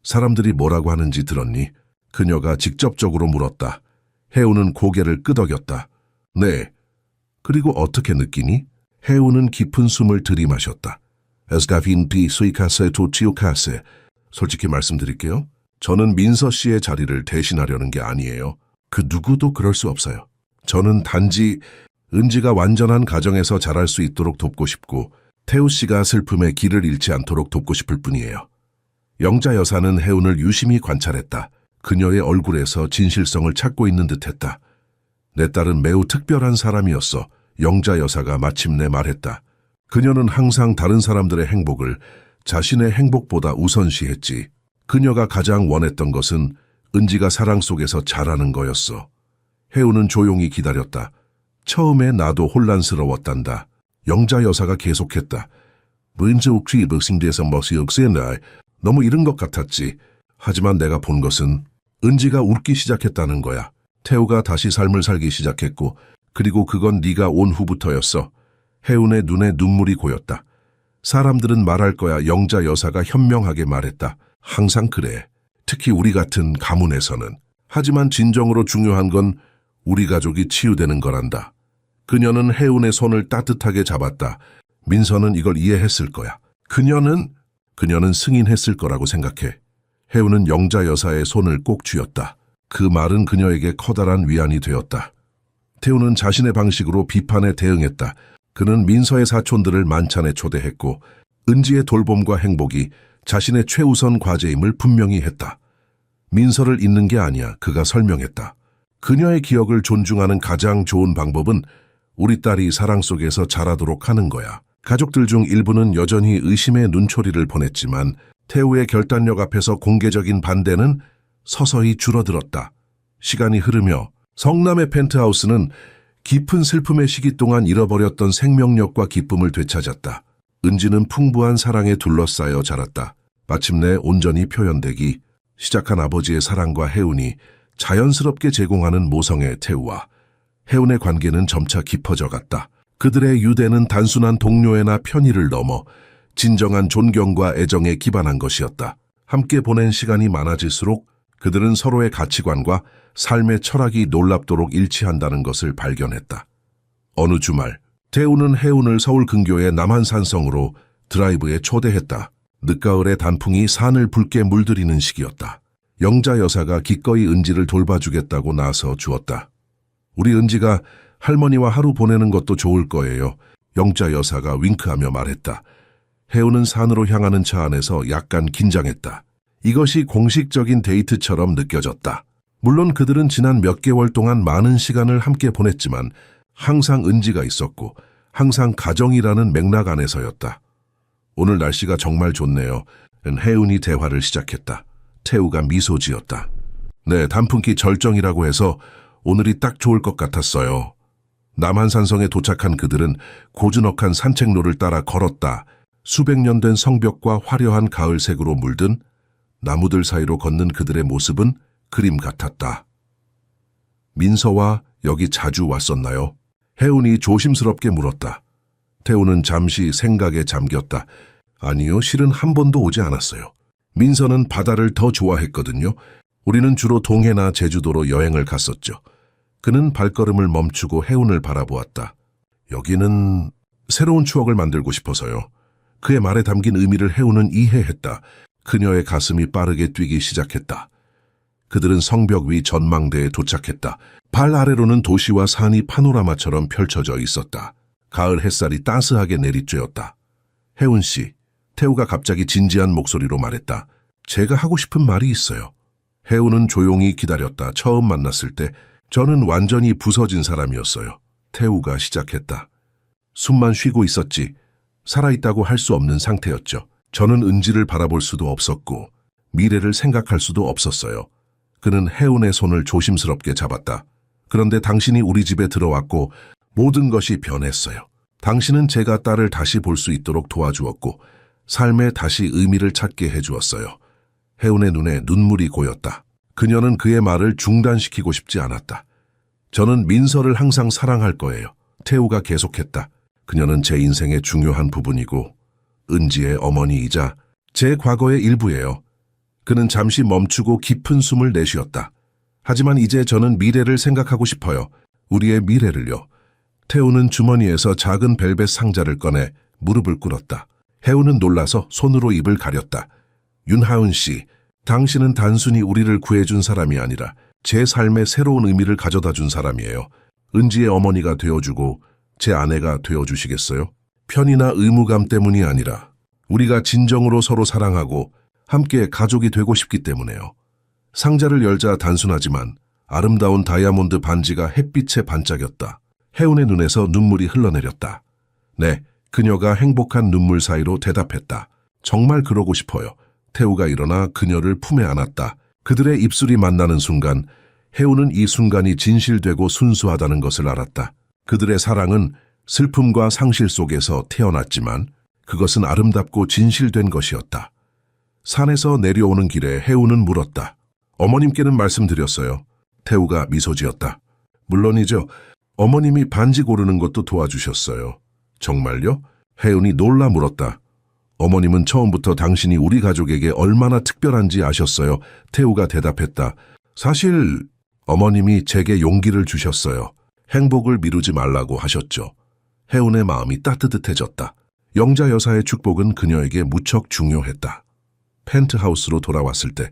사람들이 뭐라고 하는지 들었니? 그녀가 직접적으로 물었다. 혜운은 고개를 끄덕였다. 네. 그리고 어떻게 느끼니? 해우는 깊은 숨을 들이마셨다. 에스가빈 비 스이카세 도치오카세. 솔직히 말씀드릴게요. 저는 민서 씨의 자리를 대신하려는 게 아니에요. 그 누구도 그럴 수 없어요. 저는 단지 은지가 완전한 가정에서 자랄 수 있도록 돕고 싶고 태우 씨가 슬픔에 길을 잃지 않도록 돕고 싶을 뿐이에요. 영자 여사는 해운을 유심히 관찰했다. 그녀의 얼굴에서 진실성을 찾고 있는 듯했다. 내 딸은 매우 특별한 사람이었어. 영자 여사가 마침내 말했다. 그녀는 항상 다른 사람들의 행복을 자신의 행복보다 우선시했지. 그녀가 가장 원했던 것은 은지가 사랑 속에서 자라는 거였어. 해운은 조용히 기다렸다. 처음에 나도 혼란스러웠단다. 영자 여사가 계속했다. 은지 혹시 백신대에서 멋이 없애나 너무 이른 것 같았지. 하지만 내가 본 것은 은지가 웃기 시작했다는 거야. 태우가 다시 삶을 살기 시작했고 그리고 그건 네가 온 후부터였어. 해운의 눈에 눈물이 고였다. 사람들은 말할 거야. 영자 여사가 현명하게 말했다. 항상 그래. 특히 우리 같은 가문에서는. 하지만 진정으로 중요한 건 우리 가족이 치유되는 거란다. 그녀는 해운의 손을 따뜻하게 잡았다. 민서는 이걸 이해했을 거야. 그녀는 승인했을 거라고 생각해. 해운은 영자 여사의 손을 꼭 쥐었다. 그 말은 그녀에게 커다란 위안이 되었다. 태우는 자신의 방식으로 비판에 대응했다. 그는 민서의 사촌들을 만찬에 초대했고 은지의 돌봄과 행복이 자신의 최우선 과제임을 분명히 했다. 민서를 잇는 게 아니야. 그가 설명했다. 그녀의 기억을 존중하는 가장 좋은 방법은 우리 딸이 사랑 속에서 자라도록 하는 거야. 가족들 중 일부는 여전히 의심의 눈초리를 보냈지만 태우의 결단력 앞에서 공개적인 반대는 서서히 줄어들었다. 시간이 흐르며 성남의 펜트하우스는 깊은 슬픔의 시기 동안 잃어버렸던 생명력과 기쁨을 되찾았다. 은지는 풍부한 사랑에 둘러싸여 자랐다. 마침내 온전히 표현되기 시작한 아버지의 사랑과 해운이 자연스럽게 제공하는 모성의 태우와 해운의 관계는 점차 깊어져 갔다. 그들의 유대는 단순한 동료애나 편의를 넘어 진정한 존경과 애정에 기반한 것이었다. 함께 보낸 시간이 많아질수록 그들은 서로의 가치관과 삶의 철학이 놀랍도록 일치한다는 것을 발견했다. 어느 주말, 태우는 해운을 서울 근교의 남한산성으로 드라이브에 초대했다. 늦가을의 단풍이 산을 붉게 물들이는 시기였다. 영자 여사가 기꺼이 은지를 돌봐주겠다고 나서 주었다. 우리 은지가 할머니와 하루 보내는 것도 좋을 거예요. 영자 여사가 윙크하며 말했다. 해운은 산으로 향하는 차 안에서 약간 긴장했다. 이것이 공식적인 데이트처럼 느껴졌다. 물론 그들은 지난 몇 개월 동안 많은 시간을 함께 보냈지만 항상 은지가 있었고 항상 가정이라는 맥락 안에서였다. 오늘 날씨가 정말 좋네요. 해운이 대화를 시작했다. 태우가 미소 지었다. 네, 단풍기 절정이라고 해서 오늘이 딱 좋을 것 같았어요. 남한산성에 도착한 그들은 고즈넉한 산책로를 따라 걸었다. 수백 년 된 성벽과 화려한 가을색으로 물든 나무들 사이로 걷는 그들의 모습은 그림 같았다. 민서와 여기 자주 왔었나요? 해운이 조심스럽게 물었다. 태우는 잠시 생각에 잠겼다. 아니요, 실은 한 번도 오지 않았어요. 민서는 바다를 더 좋아했거든요. 우리는 주로 동해나 제주도로 여행을 갔었죠. 그는 발걸음을 멈추고 해운을 바라보았다. 여기는 새로운 추억을 만들고 싶어서요. 그의 말에 담긴 의미를 해운은 이해했다. 그녀의 가슴이 빠르게 뛰기 시작했다. 그들은 성벽 위 전망대에 도착했다. 발 아래로는 도시와 산이 파노라마처럼 펼쳐져 있었다. 가을 햇살이 따스하게 내리쬐었다. 해운 씨, 태우가 갑자기 진지한 목소리로 말했다. 제가 하고 싶은 말이 있어요. 해운은 조용히 기다렸다. 처음 만났을 때 저는 완전히 부서진 사람이었어요. 태우가 시작했다. 숨만 쉬고 있었지. 살아있다고 할 수 없는 상태였죠. 저는 은지를 바라볼 수도 없었고 미래를 생각할 수도 없었어요. 그는 해운의 손을 조심스럽게 잡았다. 그런데 당신이 우리 집에 들어왔고 모든 것이 변했어요. 당신은 제가 딸을 다시 볼 수 있도록 도와주었고 삶에 다시 의미를 찾게 해주었어요. 해운의 눈에 눈물이 고였다. 그녀는 그의 말을 중단시키고 싶지 않았다. 저는 민서를 항상 사랑할 거예요. 태우가 계속했다. 그녀는 제 인생의 중요한 부분이고 은지의 어머니이자 제 과거의 일부예요. 그는 잠시 멈추고 깊은 숨을 내쉬었다. 하지만 이제 저는 미래를 생각하고 싶어요. 우리의 미래를요. 태우는 주머니에서 작은 벨벳 상자를 꺼내 무릎을 꿇었다. 해우는 놀라서 손으로 입을 가렸다. 윤하은 씨, 당신은 단순히 우리를 구해준 사람이 아니라 제 삶에 새로운 의미를 가져다 준 사람이에요. 은지의 어머니가 되어주고 제 아내가 되어주시겠어요? 편이나 의무감 때문이 아니라 우리가 진정으로 서로 사랑하고 함께 가족이 되고 싶기 때문에요. 상자를 열자 단순하지만 아름다운 다이아몬드 반지가 햇빛에 반짝였다. 해운의 눈에서 눈물이 흘러내렸다. 네, 그녀가 행복한 눈물 사이로 대답했다. 정말 그러고 싶어요. 태우가 일어나 그녀를 품에 안았다. 그들의 입술이 만나는 순간 해운은 이 순간이 진실되고 순수하다는 것을 알았다. 그들의 사랑은 슬픔과 상실 속에서 태어났지만 그것은 아름답고 진실된 것이었다. 산에서 내려오는 길에 해운은 물었다. 어머님께는 말씀드렸어요. 태우가 미소 지었다. 물론이죠. 어머님이 반지 고르는 것도 도와주셨어요. 정말요? 해운이 놀라 물었다. 어머님은 처음부터 당신이 우리 가족에게 얼마나 특별한지 아셨어요. 태우가 대답했다. 사실 어머님이 제게 용기를 주셨어요. 행복을 미루지 말라고 하셨죠. 해운의 마음이 따뜻해졌다. 영자 여사의 축복은 그녀에게 무척 중요했다. 펜트하우스로 돌아왔을 때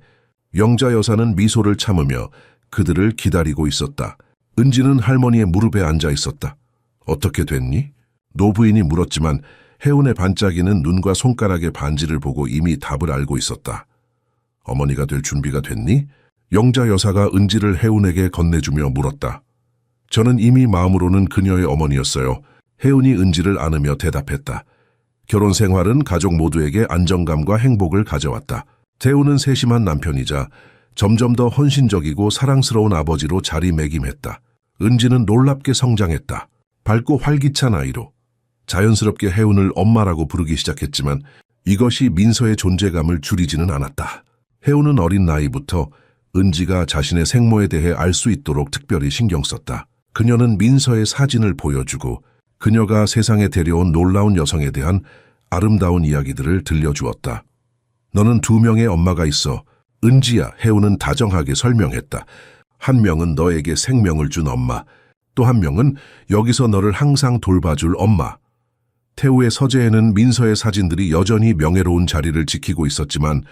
영자 여사는 미소를 참으며 그들을 기다리고 있었다. 은지는 할머니의 무릎에 앉아 있었다. 어떻게 됐니? 노부인이 물었지만 해운의 반짝이는 눈과 손가락의 반지를 보고 이미 답을 알고 있었다. 어머니가 될 준비가 됐니? 영자 여사가 은지를 해운에게 건네주며 물었다. 저는 이미 마음으로는 그녀의 어머니였어요. 해운이 은지를 안으며 대답했다. 결혼 생활은 가족 모두에게 안정감과 행복을 가져왔다. 태우는 세심한 남편이자 점점 더 헌신적이고 사랑스러운 아버지로 자리매김했다. 은지는 놀랍게 성장했다. 밝고 활기찬 아이로. 자연스럽게 해운을 엄마라고 부르기 시작했지만 이것이 민서의 존재감을 줄이지는 않았다. 해운은 어린 나이부터 은지가 자신의 생모에 대해 알 수 있도록 특별히 신경 썼다. 그녀는 민서의 사진을 보여주고 그녀가 세상에 데려온 놀라운 여성에 대한 아름다운 이야기들을 들려주었다. 너는 2명의 엄마가 있어. 은지야, 해운은 다정하게 설명했다. 한 명은 너에게 생명을 준 엄마, 또 한 명은 여기서 너를 항상 돌봐줄 엄마. 태우의 서재에는 민서의 사진들이 여전히 명예로운 자리를 지키고 있었지만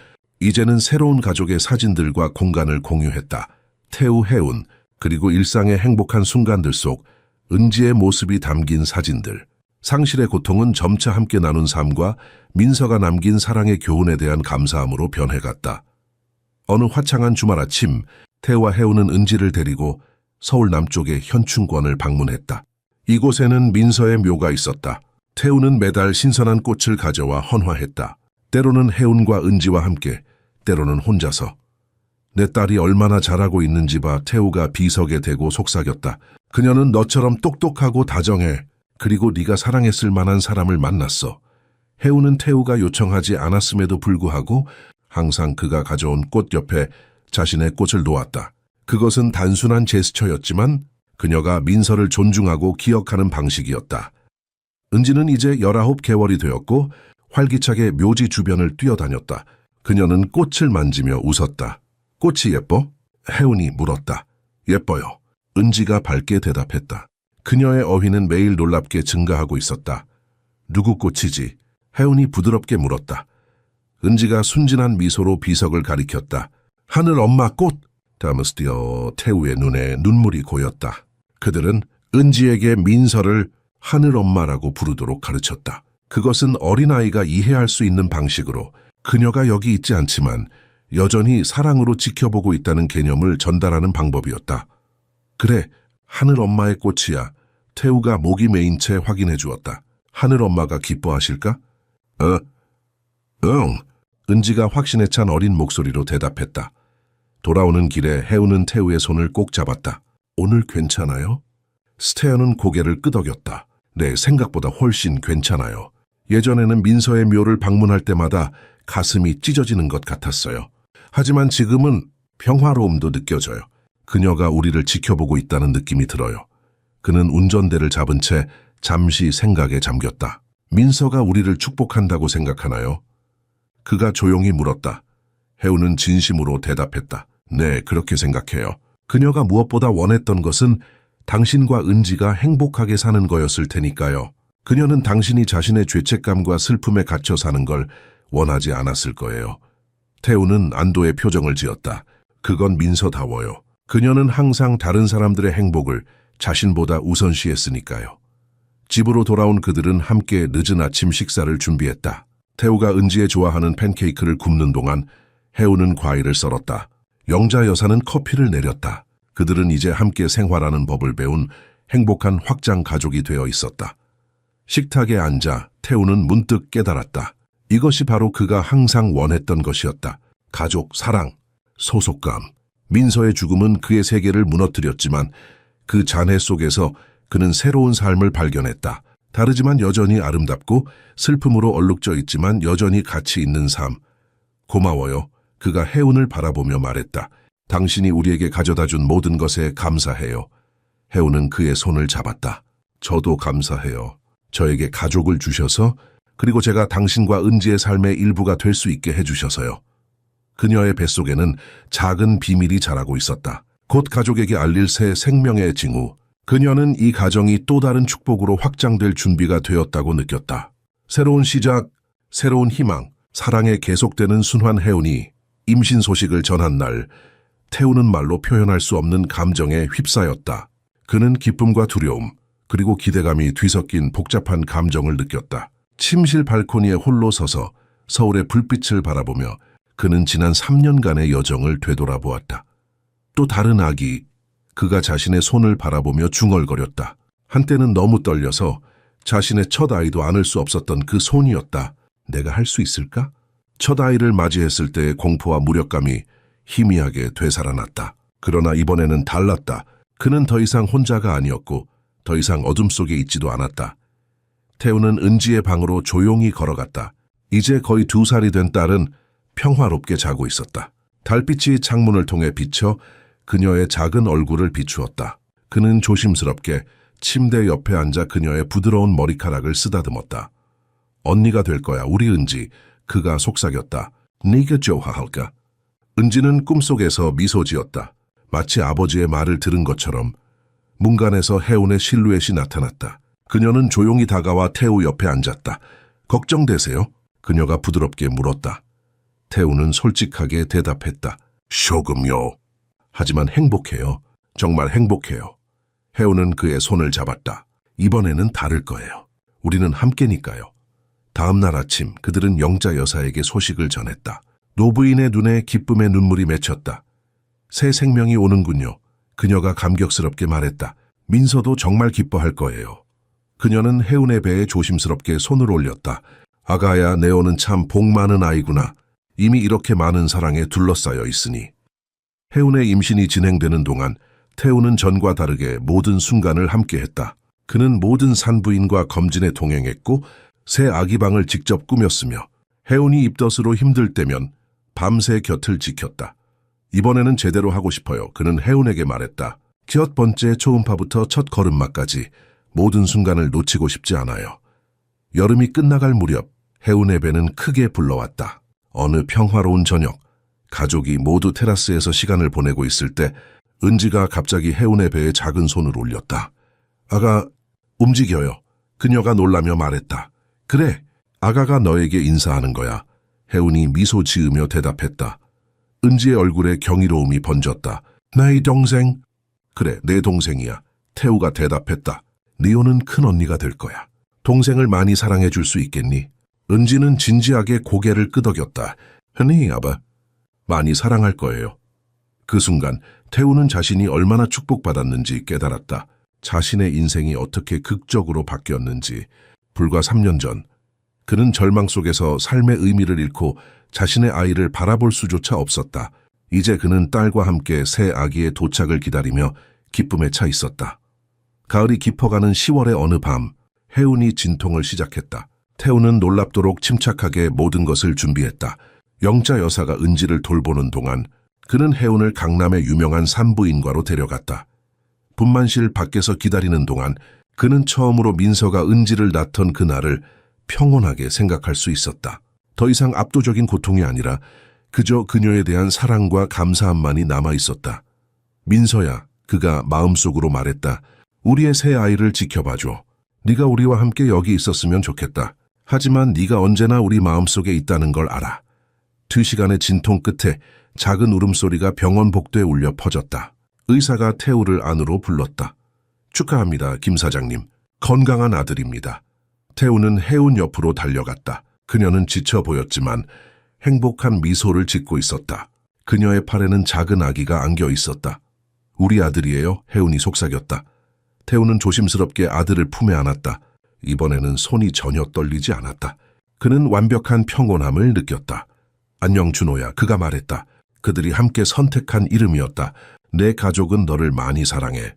이제는 새로운 가족의 사진들과 공간을 공유했다. 태우, 해운, 그리고 일상의 행복한 순간들 속 은지의 모습이 담긴 사진들. 상실의 고통은 점차 함께 나눈 삶과 민서가 남긴 사랑의 교훈에 대한 감사함으로 변해갔다. 어느 화창한 주말 아침, 태우와 해운은 은지를 데리고 서울 남쪽의 현충권을 방문했다. 이곳에는 민서의 묘가 있었다. 태우는 매달 신선한 꽃을 가져와 헌화했다. 때로는 해운과 은지와 함께, 때로는 혼자서. 내 딸이 얼마나 잘하고 있는지 봐. 태우가 비석에 대고 속삭였다. 그녀는 너처럼 똑똑하고 다정해. 그리고 네가 사랑했을 만한 사람을 만났어. 해우는 태우가 요청하지 않았음에도 불구하고 항상 그가 가져온 꽃 옆에 자신의 꽃을 놓았다. 그것은 단순한 제스처였지만 그녀가 민서를 존중하고 기억하는 방식이었다. 은지는 이제 19개월이 되었고 활기차게 묘지 주변을 뛰어다녔다. 그녀는 꽃을 만지며 웃었다. 꽃이 예뻐? 해운이 물었다. 예뻐요. 은지가 밝게 대답했다. 그녀의 어휘는 매일 놀랍게 증가하고 있었다. 누구 꽃이지? 해운이 부드럽게 물었다. 은지가 순진한 미소로 비석을 가리켰다. 하늘 엄마 꽃! 다머스디어 태우의 눈에 눈물이 고였다. 그들은 은지에게 민서를 하늘 엄마라고 부르도록 가르쳤다. 그것은 어린아이가 이해할 수 있는 방식으로 그녀가 여기 있지 않지만 여전히 사랑으로 지켜보고 있다는 개념을 전달하는 방법이었다. 그래, 하늘 엄마의 꽃이야. 태우가 목이 메인 채 확인해 주었다. 하늘 엄마가 기뻐하실까? 응. 은지가 확신에 찬 어린 목소리로 대답했다. 돌아오는 길에 해우는 태우의 손을 꼭 잡았다. 오늘 괜찮아요? 스테어는 고개를 끄덕였다. 네, 생각보다 훨씬 괜찮아요. 예전에는 민서의 묘를 방문할 때마다 가슴이 찢어지는 것 같았어요. 하지만 지금은 평화로움도 느껴져요. 그녀가 우리를 지켜보고 있다는 느낌이 들어요. 그는 운전대를 잡은 채 잠시 생각에 잠겼다. 민서가 우리를 축복한다고 생각하나요? 그가 조용히 물었다. 해우는 진심으로 대답했다. 네, 그렇게 생각해요. 그녀가 무엇보다 원했던 것은 당신과 은지가 행복하게 사는 거였을 테니까요. 그녀는 당신이 자신의 죄책감과 슬픔에 갇혀 사는 걸 원하지 않았을 거예요. 태우는 안도의 표정을 지었다. 그건 민서다워요. 그녀는 항상 다른 사람들의 행복을 자신보다 우선시했으니까요. 집으로 돌아온 그들은 함께 늦은 아침 식사를 준비했다. 태우가 은지의 좋아하는 팬케이크를 굽는 동안 해우는 과일을 썰었다. 영자 여사는 커피를 내렸다. 그들은 이제 함께 생활하는 법을 배운 행복한 확장 가족이 되어 있었다. 식탁에 앉아 태우는 문득 깨달았다. 이것이 바로 그가 항상 원했던 것이었다. 가족, 사랑, 소속감. 민서의 죽음은 그의 세계를 무너뜨렸지만 그 잔해 속에서 그는 새로운 삶을 발견했다. 다르지만 여전히 아름답고 슬픔으로 얼룩져 있지만 여전히 가치 있는 삶. 고마워요. 그가 해운을 바라보며 말했다. 당신이 우리에게 가져다준 모든 것에 감사해요. 해운은 그의 손을 잡았다. 저도 감사해요. 저에게 가족을 주셔서 그리고 제가 당신과 은지의 삶의 일부가 될 수 있게 해주셔서요. 그녀의 뱃속에는 작은 비밀이 자라고 있었다. 곧 가족에게 알릴 새 생명의 징후. 그녀는 이 가정이 또 다른 축복으로 확장될 준비가 되었다고 느꼈다. 새로운 시작, 새로운 희망, 사랑에 계속되는 순환. 해운이 임신 소식을 전한 날, 태우는 말로 표현할 수 없는 감정에 휩싸였다. 그는 기쁨과 두려움, 그리고 기대감이 뒤섞인 복잡한 감정을 느꼈다. 침실 발코니에 홀로 서서 서울의 불빛을 바라보며 그는 지난 3년간의 여정을 되돌아보았다. 또 다른 아기, 그가 자신의 손을 바라보며 중얼거렸다. 한때는 너무 떨려서 자신의 첫 아이도 안을 수 없었던 그 손이었다. 내가 할 수 있을까? 첫 아이를 맞이했을 때의 공포와 무력감이 희미하게 되살아났다. 그러나 이번에는 달랐다. 그는 더 이상 혼자가 아니었고 더 이상 어둠 속에 있지도 않았다. 태우는 은지의 방으로 조용히 걸어갔다. 이제 거의 2살이 된 딸은 평화롭게 자고 있었다. 달빛이 창문을 통해 비쳐 그녀의 작은 얼굴을 비추었다. 그는 조심스럽게 침대 옆에 앉아 그녀의 부드러운 머리카락을 쓰다듬었다. 언니가 될 거야, 우리 은지. 그가 속삭였다. 네가 좋아할까? 은지는 꿈속에서 미소 지었다. 마치 아버지의 말을 들은 것처럼 문간에서 해운의 실루엣이 나타났다. 그녀는 조용히 다가와 태우 옆에 앉았다. 걱정되세요? 그녀가 부드럽게 물었다. 태우는 솔직하게 대답했다. 조금요. 하지만 행복해요. 정말 행복해요. 해우는 그의 손을 잡았다. 이번에는 다를 거예요. 우리는 함께니까요. 다음 날 아침 그들은 영자 여사에게 소식을 전했다. 노부인의 눈에 기쁨의 눈물이 맺혔다. 새 생명이 오는군요. 그녀가 감격스럽게 말했다. 민서도 정말 기뻐할 거예요. 그녀는 해운의 배에 조심스럽게 손을 올렸다. 아가야, 네오는 참 복 많은 아이구나. 이미 이렇게 많은 사랑에 둘러싸여 있으니. 해운의 임신이 진행되는 동안 태우는 전과 다르게 모든 순간을 함께했다. 그는 모든 산부인과 검진에 동행했고 새 아기방을 직접 꾸몄으며 해운이 입덧으로 힘들 때면 밤새 곁을 지켰다. 이번에는 제대로 하고 싶어요. 그는 해운에게 말했다. 첫 번째 초음파부터 첫 걸음마까지 모든 순간을 놓치고 싶지 않아요. 여름이 끝나갈 무렵 해운의 배는 크게 불러왔다. 어느 평화로운 저녁, 가족이 모두 테라스에서 시간을 보내고 있을 때 은지가 갑자기 해운의 배에 작은 손을 올렸다. 아가, 움직여요. 그녀가 놀라며 말했다. 그래, 아가가 너에게 인사하는 거야. 해운이 미소 지으며 대답했다. 은지의 얼굴에 경이로움이 번졌다. 나의 동생? 그래, 내 동생이야. 태우가 대답했다. 리오는 큰 언니가 될 거야. 동생을 많이 사랑해 줄 수 있겠니? 은지는 진지하게 고개를 끄덕였다. 흔히 아바, 많이 사랑할 거예요. 그 순간 태우는 자신이 얼마나 축복받았는지 깨달았다. 자신의 인생이 어떻게 극적으로 바뀌었는지. 불과 3년 전 그는 절망 속에서 삶의 의미를 잃고 자신의 아이를 바라볼 수조차 없었다. 이제 그는 딸과 함께 새 아기의 도착을 기다리며 기쁨에 차 있었다. 가을이 깊어가는 10월의 어느 밤, 해운이 진통을 시작했다. 태우는 놀랍도록 침착하게 모든 것을 준비했다. 영자 여사가 은지를 돌보는 동안 그는 해운을 강남의 유명한 산부인과로 데려갔다. 분만실 밖에서 기다리는 동안 그는 처음으로 민서가 은지를 낳던 그날을 평온하게 생각할 수 있었다. 더 이상 압도적인 고통이 아니라 그저 그녀에 대한 사랑과 감사함만이 남아 있었다. 민서야, 그가 마음속으로 말했다. 우리의 새 아이를 지켜봐줘. 네가 우리와 함께 여기 있었으면 좋겠다. 하지만 네가 언제나 우리 마음속에 있다는 걸 알아. 2시간의 진통 끝에 작은 울음소리가 병원 복도에 울려 퍼졌다. 의사가 태우를 안으로 불렀다. 축하합니다, 김 사장님. 건강한 아들입니다. 태우는 혜운 옆으로 달려갔다. 그녀는 지쳐 보였지만 행복한 미소를 짓고 있었다. 그녀의 팔에는 작은 아기가 안겨 있었다. 우리 아들이에요, 혜운이 속삭였다. 태우는 조심스럽게 아들을 품에 안았다. 이번에는 손이 전혀 떨리지 않았다. 그는 완벽한 평온함을 느꼈다. 안녕 준호야, 그가 말했다. 그들이 함께 선택한 이름이었다. 내 가족은 너를 많이 사랑해.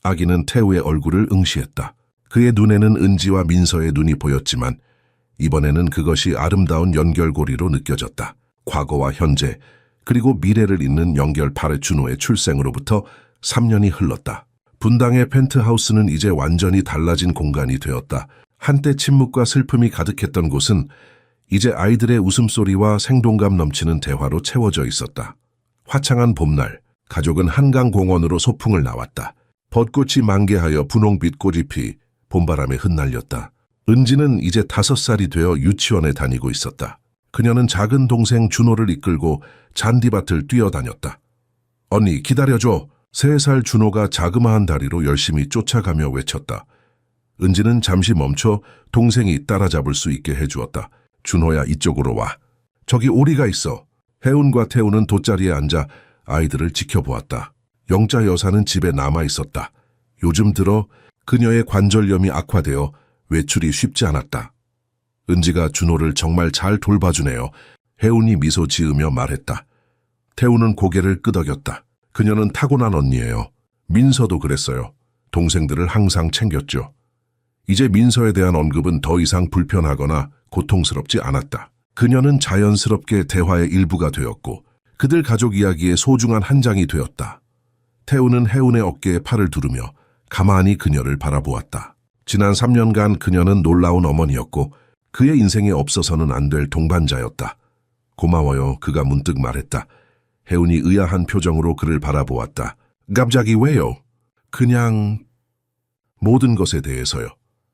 아기는 태우의 얼굴을 응시했다. 그의 눈에는 은지와 민서의 눈이 보였지만 이번에는 그것이 아름다운 연결고리로 느껴졌다. 과거와 현재, 그리고 미래를 잇는 연결파의 준호의 출생으로부터 3년이 흘렀다. 분당의 펜트하우스는 이제 완전히 달라진 공간이 되었다. 한때 침묵과 슬픔이 가득했던 곳은 이제 아이들의 웃음소리와 생동감 넘치는 대화로 채워져 있었다. 화창한 봄날, 가족은 한강공원으로 소풍을 나왔다. 벚꽃이 만개하여 분홍빛 꽃잎이 봄바람에 흩날렸다. 은지는 이제 5살이 되어 유치원에 다니고 있었다. 그녀는 작은 동생 준호를 이끌고 잔디밭을 뛰어다녔다. 언니, 기다려줘. 3살 준호가 자그마한 다리로 열심히 쫓아가며 외쳤다. 은지는 잠시 멈춰 동생이 따라잡을 수 있게 해주었다. 준호야, 이쪽으로 와. 저기 오리가 있어. 혜운과 태우는 돗자리에 앉아 아이들을 지켜보았다. 영자 여사는 집에 남아 있었다. 요즘 들어 그녀의 관절염이 악화되어 외출이 쉽지 않았다. 은지가 준호를 정말 잘 돌봐주네요. 혜운이 미소 지으며 말했다. 태우는 고개를 끄덕였다. 그녀는 타고난 언니예요. 민서도 그랬어요. 동생들을 항상 챙겼죠. 이제 민서에 대한 언급은 더 이상 불편하거나 고통스럽지 않았다. 그녀는 자연스럽게 대화의 일부가 되었고 그들 가족 이야기의 소중한 한 장이 되었다. 태우는 혜운의 어깨에 팔을 두르며 가만히 그녀를 바라보았다. 지난 3년간 그녀는 놀라운 어머니였고 그의 인생에 없어서는 안 될 동반자였다. 고마워요, 그가 문득 말했다. 혜운이 의아한 표정으로 그를 바라보았다. 갑자기 왜요? 그냥 모든 것에 대해서요.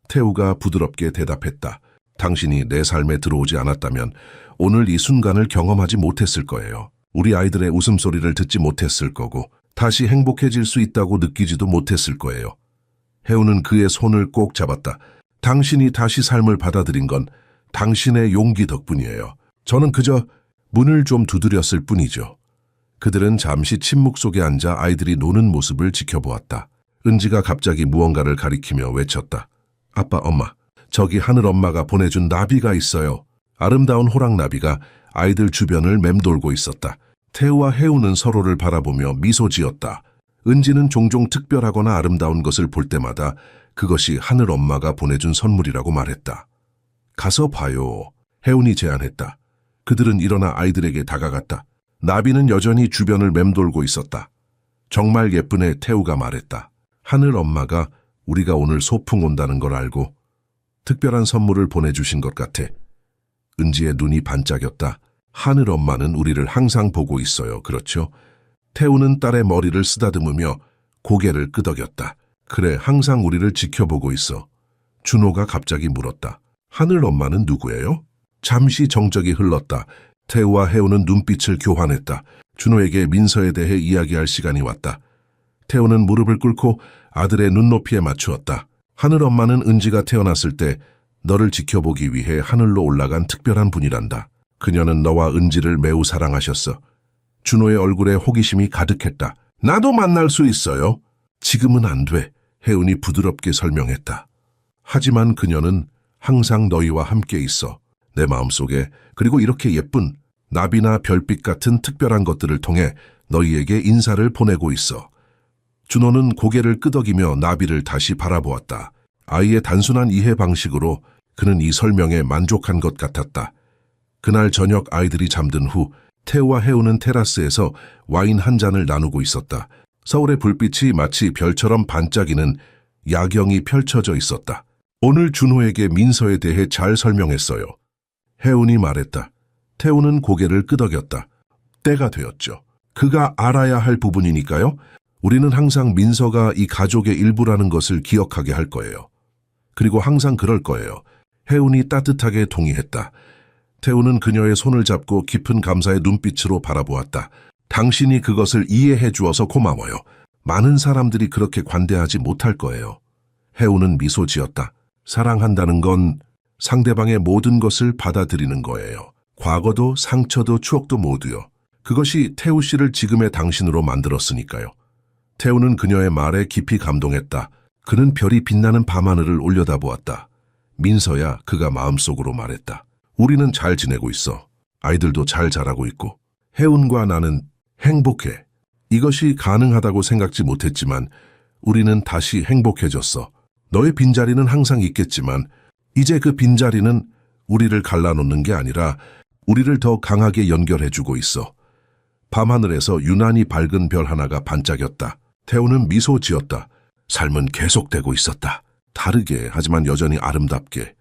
태우가 부드럽게 대답했다. 당신이 내 삶에 들어오지 않았다면 오늘 이 순간을 경험하지 못했을 거예요. 우리 아이들의 웃음소리를 듣지 못했을 거고 다시 행복해질 수 있다고 느끼지도 못했을 거예요. 혜우는 그의 손을 꼭 잡았다. 당신이 다시 삶을 받아들인 건 당신의 용기 덕분이에요. 저는 그저 문을 좀 두드렸을 뿐이죠. 그들은 잠시 침묵 속에 앉아 아이들이 노는 모습을 지켜보았다. 은지가 갑자기 무언가를 가리키며 외쳤다. 아빠, 엄마, 저기 하늘 엄마가 보내준 나비가 있어요. 아름다운 호랑나비가 아이들 주변을 맴돌고 있었다. 태우와 혜우는 서로를 바라보며 미소 지었다. 은지는 종종 특별하거나 아름다운 것을 볼 때마다 그것이 하늘 엄마가 보내준 선물이라고 말했다. 가서 봐요. 혜운이 제안했다. 그들은 일어나 아이들에게 다가갔다. 나비는 여전히 주변을 맴돌고 있었다. 정말 예쁘네, 태우가 말했다. 하늘 엄마가 우리가 오늘 소풍 온다는 걸 알고 특별한 선물을 보내주신 것 같아. 은지의 눈이 반짝였다. 하늘 엄마는 우리를 항상 보고 있어요, 그렇죠? 태우는 딸의 머리를 쓰다듬으며 고개를 끄덕였다. 그래, 항상 우리를 지켜보고 있어. 준호가 갑자기 물었다. 하늘 엄마는 누구예요? 잠시 정적이 흘렀다. 태우와 혜우는 눈빛을 교환했다. 준호에게 민서에 대해 이야기할 시간이 왔다. 태우는 무릎을 꿇고 아들의 눈높이에 맞추었다. 하늘 엄마는 은지가 태어났을 때 너를 지켜보기 위해 하늘로 올라간 특별한 분이란다. 그녀는 너와 은지를 매우 사랑하셨어. 준호의 얼굴에 호기심이 가득했다. 나도 만날 수 있어요? 지금은 안 돼. 혜운이 부드럽게 설명했다. 하지만 그녀는 항상 너희와 함께 있어. 내 마음속에, 그리고 이렇게 예쁜 나비나 별빛 같은 특별한 것들을 통해 너희에게 인사를 보내고 있어. 준호는 고개를 끄덕이며 나비를 다시 바라보았다. 아이의 단순한 이해 방식으로 그는 이 설명에 만족한 것 같았다. 그날 저녁 아이들이 잠든 후 태우와 혜우는 테라스에서 와인 한 잔을 나누고 있었다. 서울의 불빛이 마치 별처럼 반짝이는 야경이 펼쳐져 있었다. 오늘 준호에게 민서에 대해 잘 설명했어요. 혜운이 말했다. 태우는 고개를 끄덕였다. 때가 되었죠. 그가 알아야 할 부분이니까요. 우리는 항상 민서가 이 가족의 일부라는 것을 기억하게 할 거예요. 그리고 항상 그럴 거예요. 혜운이 따뜻하게 동의했다. 태우는 그녀의 손을 잡고 깊은 감사의 눈빛으로 바라보았다. 당신이 그것을 이해해 주어서 고마워요. 많은 사람들이 그렇게 관대하지 못할 거예요. 혜운은 미소 지었다. 사랑한다는 건 상대방의 모든 것을 받아들이는 거예요. 과거도 상처도 추억도 모두요. 그것이 태우 씨를 지금의 당신으로 만들었으니까요. 태우는 그녀의 말에 깊이 감동했다. 그는 별이 빛나는 밤하늘을 올려다보았다. 민서야, 그가 마음속으로 말했다. 우리는 잘 지내고 있어. 아이들도 잘 자라고 있고. 혜운과 나는 행복해. 이것이 가능하다고 생각지 못했지만 우리는 다시 행복해졌어. 너의 빈자리는 항상 있겠지만 이제 그 빈자리는 우리를 갈라놓는 게 아니라 우리를 더 강하게 연결해주고 있어. 밤하늘에서 유난히 밝은 별 하나가 반짝였다. 태우는 미소 지었다. 삶은 계속되고 있었다. 다르게 하지만 여전히 아름답게.